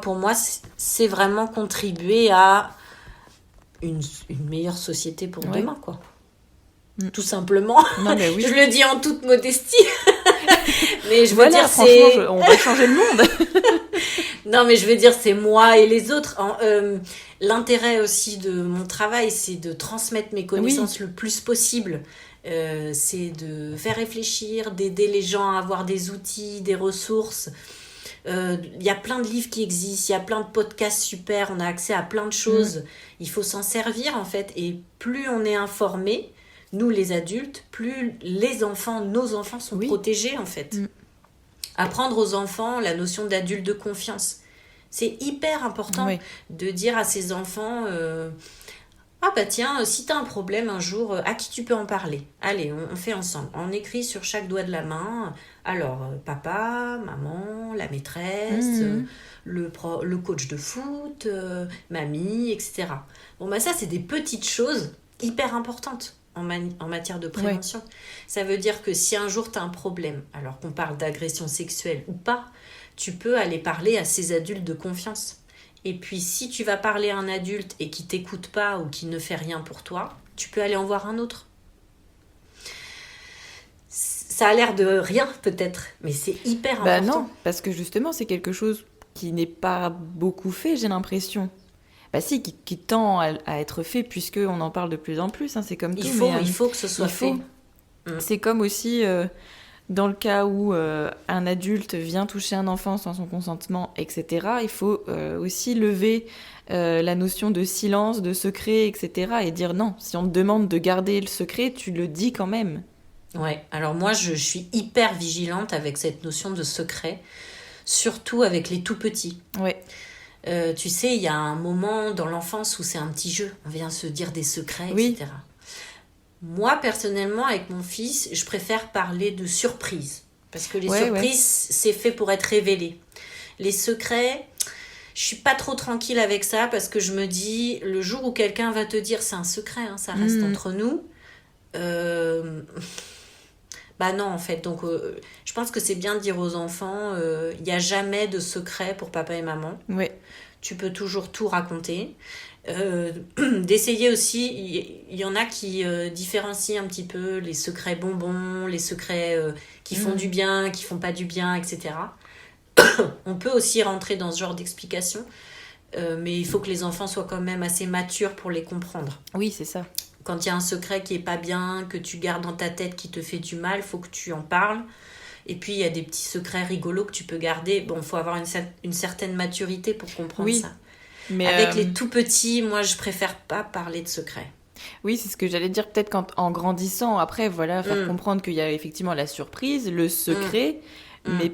B: pour moi, c'est vraiment contribuer à une meilleure société pour demain, quoi. Tout simplement.
A: Non, mais oui.
B: Je le dis en toute modestie. Mais je veux
A: voilà,
B: dire,
A: franchement, on va changer le monde.
B: Non, mais je veux dire, c'est moi et les autres. L'intérêt aussi de mon travail, c'est de transmettre mes connaissances le plus possible. C'est de faire réfléchir, d'aider les gens à avoir des outils, des ressources. Il y a plein de livres qui existent, il y a plein de podcasts super, on a accès à plein de choses. Il faut s'en servir, en fait. Et plus on est informé, nous les adultes, plus nos enfants sont protégés, en fait. Apprendre aux enfants la notion d'adulte de confiance. C'est hyper important de dire à ses enfants ah bah tiens, si t'as un problème un jour, à qui tu peux en parler? Allez, on fait ensemble. On écrit sur chaque doigt de la main. Alors, papa, maman, la maîtresse, le coach de foot, mamie, etc. Bon bah ça, c'est des petites choses hyper importantes en matière de prévention. Ça veut dire que si un jour tu as un problème, alors qu'on parle d'agression sexuelle ou pas, tu peux aller parler à ces adultes de confiance. Et puis si tu vas parler à un adulte et qui t'écoute pas ou qui ne fait rien pour toi, tu peux aller en voir un autre. Ça a l'air de rien peut-être, mais c'est hyper important.
A: Non, parce que justement c'est quelque chose qui n'est pas beaucoup fait, j'ai l'impression. Qui tend à être fait puisqu'on en parle de plus en plus, c'est comme tout.
B: Il faut que ce soit fait.
A: C'est comme aussi dans le cas où un adulte vient toucher un enfant sans son consentement, etc. Il faut aussi lever la notion de silence, de secret, etc. et dire non, si on te demande de garder le secret, tu le dis quand même.
B: Ouais, alors moi je suis hyper vigilante avec cette notion de secret, surtout avec les tout petits.
A: Ouais.
B: Tu sais, il y a un moment dans l'enfance où c'est un petit jeu, on vient se dire des secrets, etc. Moi, personnellement, avec mon fils, je préfère parler de surprises. Parce que les surprises, c'est fait pour être révélé. Les secrets, je suis pas trop tranquille avec ça parce que je me dis, le jour où quelqu'un va te dire, c'est un secret, ça reste entre nous, non, en fait. Donc, je pense que c'est bien de dire aux enfants, il n'y a jamais de secret pour papa et maman.
A: Oui.
B: Tu peux toujours tout raconter. D'essayer aussi, il y en a qui différencient un petit peu les secrets bonbons, les secrets qui font du bien, qui font pas du bien, etc. On peut aussi rentrer dans ce genre d'explication, mais il faut que les enfants soient quand même assez matures pour les comprendre.
A: Oui, c'est ça.
B: Quand il y a un secret qui est pas bien, que tu gardes dans ta tête, qui te fait du mal, il faut que tu en parles. Et puis, il y a des petits secrets rigolos que tu peux garder. Bon, il faut avoir une certaine maturité pour comprendre ça. Mais avec les tout petits, moi, je préfère pas parler de secrets.
A: Oui, c'est ce que j'allais dire. Peut-être en grandissant, après, faire comprendre qu'il y a effectivement la surprise, le secret, mais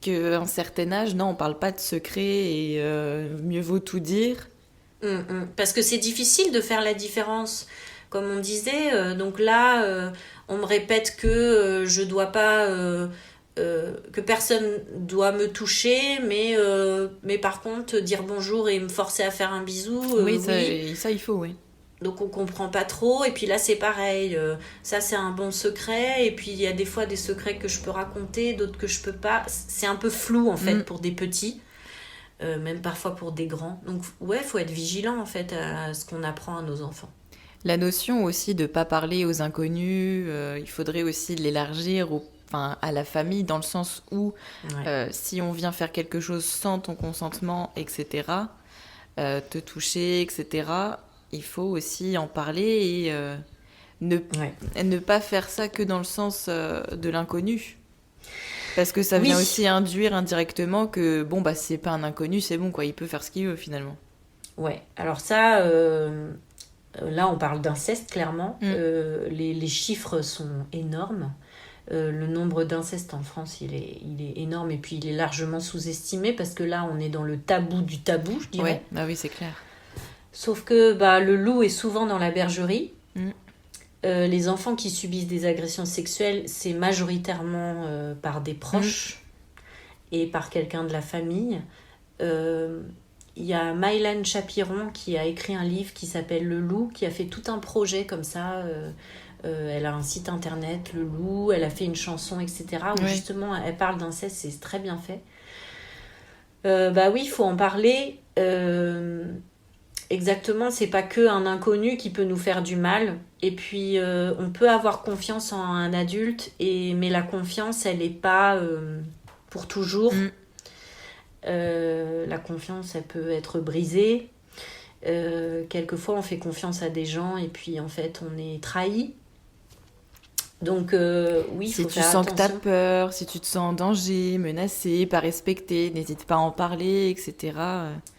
A: qu'à un certain âge, non, on parle pas de secret et mieux vaut tout dire.
B: Parce que c'est difficile de faire la différence. Comme on disait, donc là, on me répète que je dois pas... que personne doit me toucher, mais par contre, dire bonjour et me forcer à faire un bisou,
A: ça, il faut, oui.
B: Donc on comprend pas trop, et puis là c'est pareil, ça c'est un bon secret, et puis il y a des fois des secrets que je peux raconter, d'autres que je peux pas, c'est un peu flou en fait pour des petits, même parfois pour des grands, donc faut être vigilant en fait à ce qu'on apprend à nos enfants.
A: La notion aussi de pas parler aux inconnus, il faudrait aussi l'élargir à la famille, dans le sens où si on vient faire quelque chose sans ton consentement, etc., te toucher, etc., il faut aussi en parler et ne pas faire ça que dans le sens de l'inconnu. Parce que ça vient aussi induire indirectement que, c'est pas un inconnu, c'est bon, quoi, il peut faire ce qu'il veut, finalement.
B: Ouais, alors ça, là on parle d'inceste clairement. Les chiffres sont énormes. Le nombre d'incestes en France, il est énorme et puis il est largement sous-estimé parce que là on est dans le tabou du tabou, je dirais.
A: Ouais, bah oui, c'est clair.
B: Sauf que le loup est souvent dans la bergerie. Les enfants qui subissent des agressions sexuelles, c'est majoritairement par des proches et par quelqu'un de la famille. Il y a Mylène Chapiron qui a écrit un livre qui s'appelle Le Loup, qui a fait tout un projet comme ça. Elle a un site internet, Le Loup, elle a fait une chanson, etc. Où justement elle parle d'inceste, c'est très bien fait. Oui, il faut en parler. Exactement, c'est pas que un inconnu qui peut nous faire du mal. Et puis on peut avoir confiance en un adulte, mais la confiance, elle n'est pas pour toujours. La confiance, elle peut être brisée. Quelquefois, on fait confiance à des gens et puis en fait, on est trahi. Donc, oui, il faut faire attention.
A: Si tu sens que tu as peur, si tu te sens en danger, menacé, pas respecté, n'hésite pas à en parler, etc.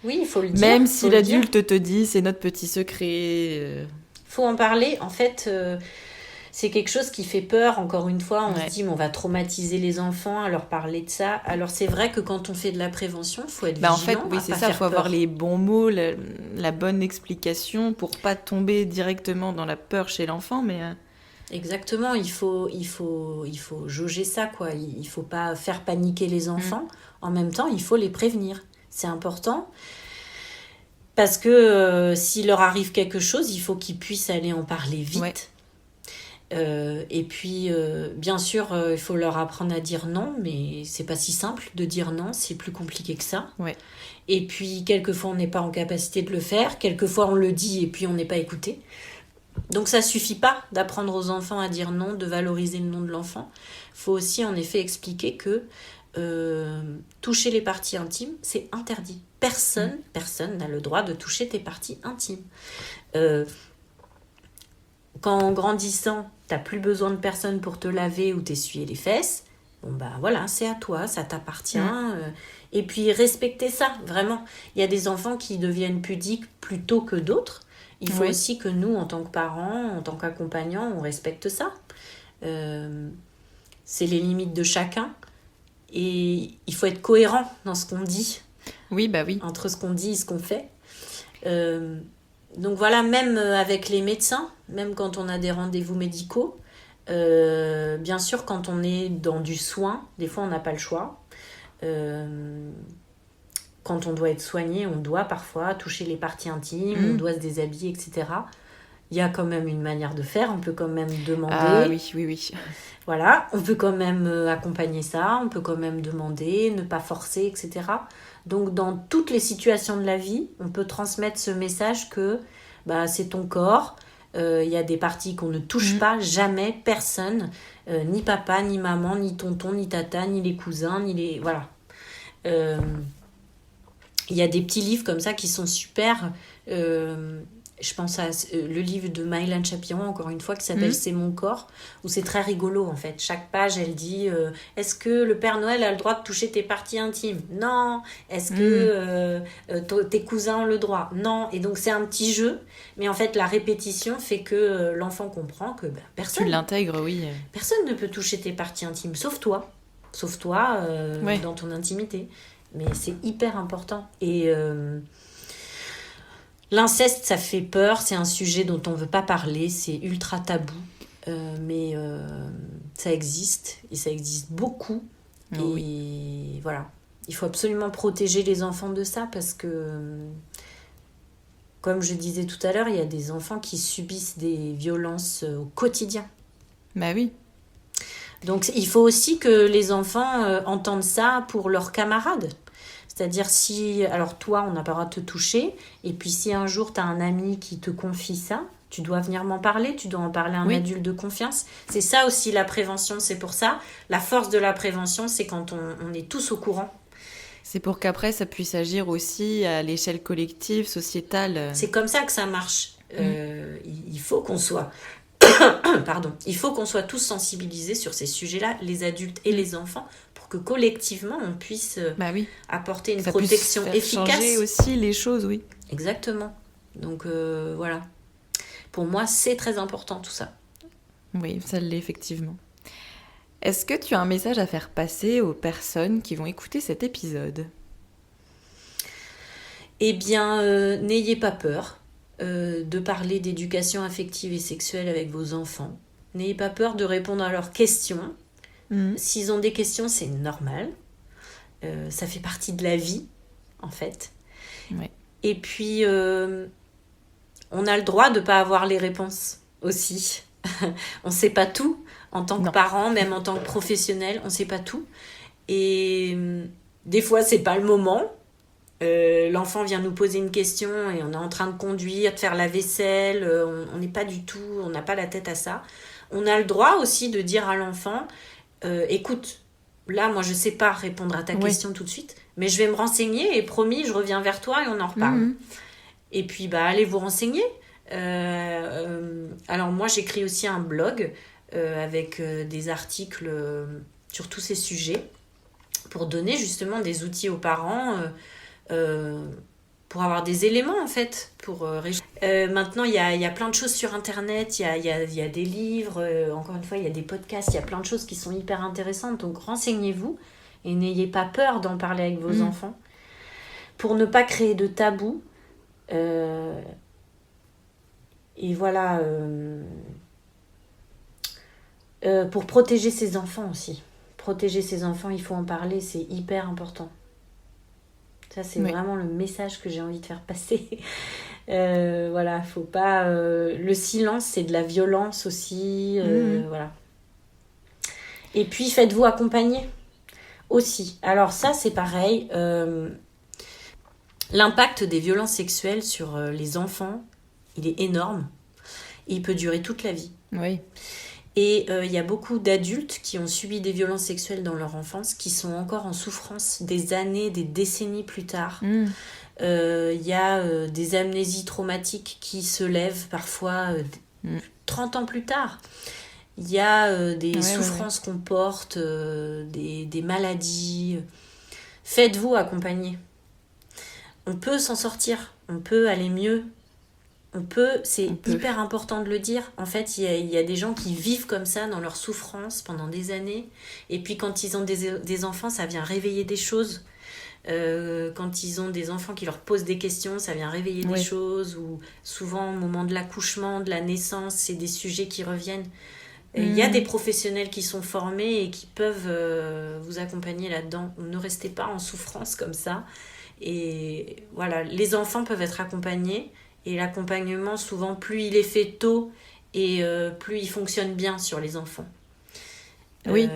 B: Oui, il faut le dire.
A: Même si l'adulte te dit c'est notre petit secret.
B: Faut en parler. En fait, c'est quelque chose qui fait peur. Encore une fois, on se dit mais on va traumatiser les enfants à leur parler de ça. Alors, c'est vrai que quand on fait de la prévention, il faut être vigilant.
A: En fait, oui, c'est ça. Il faut avoir les bons mots, la bonne explication pour pas tomber directement dans la peur chez l'enfant, mais...
B: Exactement, il faut jauger ça, quoi. Il faut pas faire paniquer les enfants. En même temps, il faut les prévenir. C'est important. Parce que s'il leur arrive quelque chose, il faut qu'ils puissent aller en parler vite. Et puis, bien sûr, il faut leur apprendre à dire non, mais c'est pas si simple de dire non, c'est plus compliqué que ça. Et puis, quelquefois, on n'est pas en capacité de le faire. Quelquefois, on le dit et puis on n'est pas écouté. Donc ça suffit pas d'apprendre aux enfants à dire non, de valoriser le nom de l'enfant. Il faut aussi en effet expliquer que toucher les parties intimes, c'est interdit. Personne n'a le droit de toucher tes parties intimes. Quand en grandissant, t'as plus besoin de personne pour te laver ou t'essuyer les fesses, voilà, c'est à toi, ça t'appartient. Et puis respecter ça, vraiment. Il y a des enfants qui deviennent pudiques plus tôt que d'autres. Il faut aussi que nous, en tant que parents, en tant qu'accompagnants, on respecte ça. C'est les limites de chacun. Et il faut être cohérent dans ce qu'on dit.
A: Oui.
B: Entre ce qu'on dit et ce qu'on fait. Donc voilà, même avec les médecins, même quand on a des rendez-vous médicaux, bien sûr, quand on est dans du soin, des fois on n'a pas le choix. Quand on doit être soigné, on doit parfois toucher les parties intimes, on doit se déshabiller, etc. Il y a quand même une manière de faire, on peut quand même demander.
A: Ah oui.
B: Voilà, on peut quand même accompagner ça, on peut quand même demander, ne pas forcer, etc. Donc dans toutes les situations de la vie, on peut transmettre ce message que c'est ton corps, il y a des parties qu'on ne touche pas, jamais, personne, ni papa, ni maman, ni tonton, ni tata, ni les cousins, ni les... Voilà. Il y a des petits livres comme ça qui sont super. Je pense à le livre de Mylène Chapiron, encore une fois, qui s'appelle C'est mon corps, où c'est très rigolo en fait. Chaque page, elle dit est-ce que le Père Noël a le droit de toucher tes parties intimes ? Non. Est-ce que tes cousins ont le droit ? Non. Et donc c'est un petit jeu, mais en fait la répétition fait que l'enfant comprend que personne.
A: Tu l'intègres, oui.
B: Personne ne peut toucher tes parties intimes, sauf toi. Dans ton intimité. Mais c'est hyper important. Et l'inceste, ça fait peur. C'est un sujet dont on ne veut pas parler. C'est ultra tabou. Mais ça existe. Et ça existe beaucoup. Et voilà. Il faut absolument protéger les enfants de ça parce que, comme je disais tout à l'heure, il y a des enfants qui subissent des violences au quotidien.
A: Bah oui.
B: Donc, il faut aussi que les enfants entendent ça pour leurs camarades. C'est-à-dire alors toi, on n'a pas le droit de te toucher, et puis si un jour tu as un ami qui te confie ça, tu dois venir m'en parler, tu dois en parler à un adulte de confiance. C'est ça aussi la prévention, c'est pour ça. La force de la prévention, c'est quand on est tous au courant.
A: C'est pour qu'après, ça puisse agir aussi à l'échelle collective, sociétale.
B: C'est comme ça que ça marche. Il faut qu'on soit... il faut qu'on soit tous sensibilisés sur ces sujets-là, les adultes et les enfants, pour que collectivement on puisse apporter une protection efficace.
A: Changer aussi les choses, oui.
B: Exactement. Donc voilà. Pour moi, c'est très important tout ça.
A: Oui, ça l'est effectivement. Est-ce que tu as un message à faire passer aux personnes qui vont écouter cet épisode ?
B: Eh bien, n'ayez pas peur de parler d'éducation affective et sexuelle avec vos enfants. N'ayez pas peur de répondre à leurs questions. S'ils ont des questions, c'est normal. Ça fait partie de la vie, en fait.
A: Ouais.
B: Et puis, on a le droit de ne pas avoir les réponses aussi. On ne sait pas tout. En tant que parent, même en tant que professionnel, on ne sait pas tout. Et des fois, ce n'est pas le moment. L'enfant vient nous poser une question et on est en train de conduire, de faire la vaisselle. On n'est pas du tout, on n'a pas la tête à ça. On a le droit aussi de dire à l'enfant, écoute, là, moi, je ne sais pas répondre à ta question tout de suite, mais je vais me renseigner et promis, je reviens vers toi et on en reparle. Et puis, allez vous renseigner. Alors, moi, j'écris aussi un blog avec des articles sur tous ces sujets pour donner justement des outils aux parents pour avoir des éléments en fait. Maintenant, il y a plein de choses sur Internet, il y a des livres, encore une fois, il y a des podcasts, il y a plein de choses qui sont hyper intéressantes. Donc, renseignez-vous et n'ayez pas peur d'en parler avec vos enfants pour ne pas créer de tabous. Et voilà, pour protéger ses enfants aussi. Protéger ses enfants, il faut en parler, c'est hyper important. Ça, c'est vraiment le message que j'ai envie de faire passer. Voilà, faut pas... le silence, c'est de la violence aussi. Voilà. Et puis, faites-vous accompagner aussi. Alors ça, c'est pareil. L'impact des violences sexuelles sur les enfants, il est énorme. Il peut durer toute la vie.
A: Oui.
B: Et il y a beaucoup d'adultes qui ont subi des violences sexuelles dans leur enfance, qui sont encore en souffrance des années, des décennies plus tard. Il y a des amnésies traumatiques qui se lèvent parfois 30 ans plus tard. Il y a des souffrances qu'on porte, des maladies. Faites-vous accompagner. On peut s'en sortir, on peut aller mieux. C'est hyper important de le dire. En fait, il y a des gens qui vivent comme ça dans leur souffrance pendant des années. Et puis quand ils ont des enfants, ça vient réveiller des choses. Quand ils ont des enfants qui leur posent des questions, ça vient réveiller des choses. Ou souvent, au moment de l'accouchement, de la naissance, c'est des sujets qui reviennent. Il y a des professionnels qui sont formés et qui peuvent vous accompagner là-dedans. Ne restez pas en souffrance comme ça. Et voilà, les enfants peuvent être accompagnés. Et l'accompagnement, souvent, plus il est fait tôt et plus il fonctionne bien sur les enfants.
A: Oui.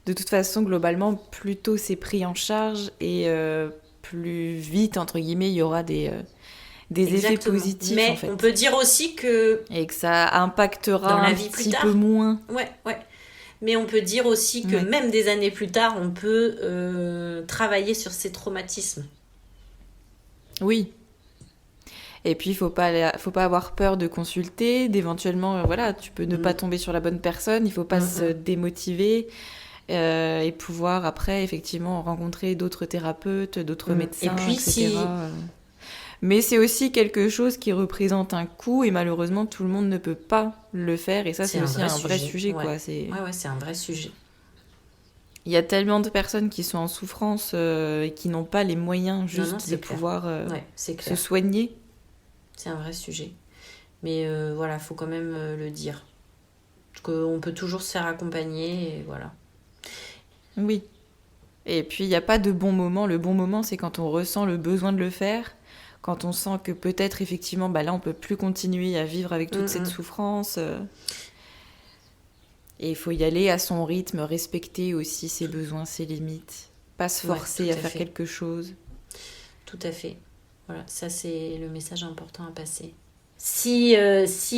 A: De toute façon, globalement, plus tôt c'est pris en charge et plus vite, entre guillemets, il y aura des effets positifs.
B: Mais
A: en fait.
B: On peut dire aussi que...
A: Et que ça impactera
B: dans la
A: un
B: vie
A: petit
B: plus tard.
A: peu moins.
B: Ouais. Mais on peut dire aussi que même des années plus tard, on peut travailler sur ces traumatismes.
A: Oui. Et puis, il faut pas avoir peur de consulter, d'éventuellement, tu peux ne pas tomber sur la bonne personne, il faut pas se démotiver et pouvoir après, effectivement, rencontrer d'autres thérapeutes, d'autres médecins,
B: et puis,
A: etc. Mais c'est aussi quelque chose qui représente un coût et malheureusement, tout le monde ne peut pas le faire et ça, c'est aussi un vrai sujet.
B: Ouais.
A: Quoi.
B: C'est un vrai sujet.
A: Il y a tellement de personnes qui sont en souffrance et qui n'ont pas les moyens juste de pouvoir se soigner.
B: C'est un vrai sujet. Mais voilà, il faut quand même le dire. Parce qu'on peut toujours se faire accompagner, et voilà.
A: Oui. Et puis, il n'y a pas de bon moment. Le bon moment, c'est quand on ressent le besoin de le faire, quand on sent que peut-être, effectivement, là, on ne peut plus continuer à vivre avec toute cette souffrance. Et il faut y aller à son rythme, respecter aussi ses besoins, ses limites. Pas se forcer à faire quelque chose.
B: Tout à fait. Voilà, ça c'est le message important à passer. Si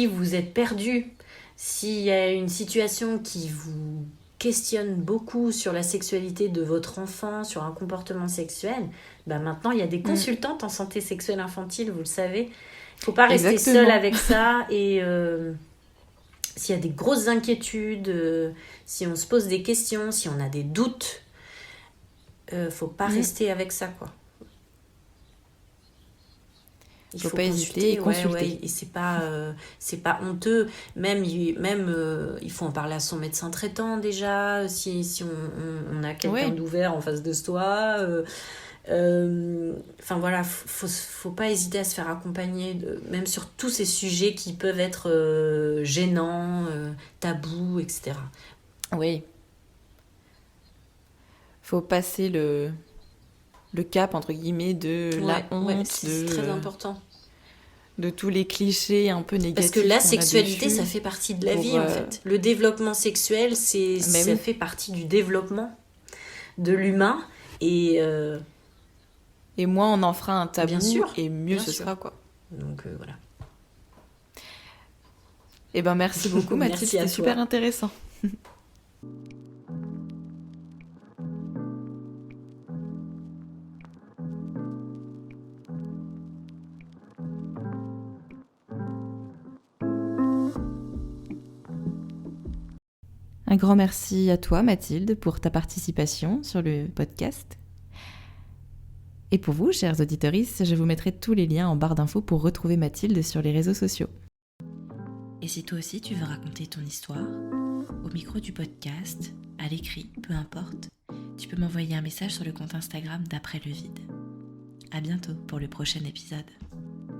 B: vous êtes perdu, s'il y a une situation qui vous questionne beaucoup sur la sexualité de votre enfant, sur un comportement sexuel, maintenant il y a des consultantes en santé sexuelle infantile, vous le savez. Il ne faut pas rester seul avec ça. Et s'il y a des grosses inquiétudes, si on se pose des questions, si on a des doutes, il ne faut pas rester avec ça, quoi. Il
A: faut
B: faut
A: pas hésiter et consulter.
B: et c'est pas honteux. Même il faut en parler à son médecin traitant déjà, si on a quelqu'un d'ouvert en face de soi. Enfin voilà, faut pas hésiter à se faire accompagner, même sur tous ces sujets qui peuvent être gênants, tabous, etc.
A: Oui. Faut passer le cap, entre guillemets, de la honte.
B: C'est très important.
A: De tous les clichés un peu négatifs.
B: Parce que la sexualité, ça fait partie de la vie, en fait. Le développement sexuel, ça fait partie du développement de l'humain. Et
A: moins on en fera un tabou,
B: bien sûr,
A: et mieux ce sera, quoi.
B: Donc, voilà.
A: Eh ben, merci beaucoup, Mathilde, c'était super intéressant. Un grand merci à toi, Mathilde, pour ta participation sur le podcast. Et pour vous, chers auditeurs, je vous mettrai tous les liens en barre d'infos pour retrouver Mathilde sur les réseaux sociaux. Et si toi aussi tu veux raconter ton histoire, au micro du podcast, à l'écrit, peu importe, tu peux m'envoyer un message sur le compte Instagram d'Après le vide. À bientôt pour le prochain épisode.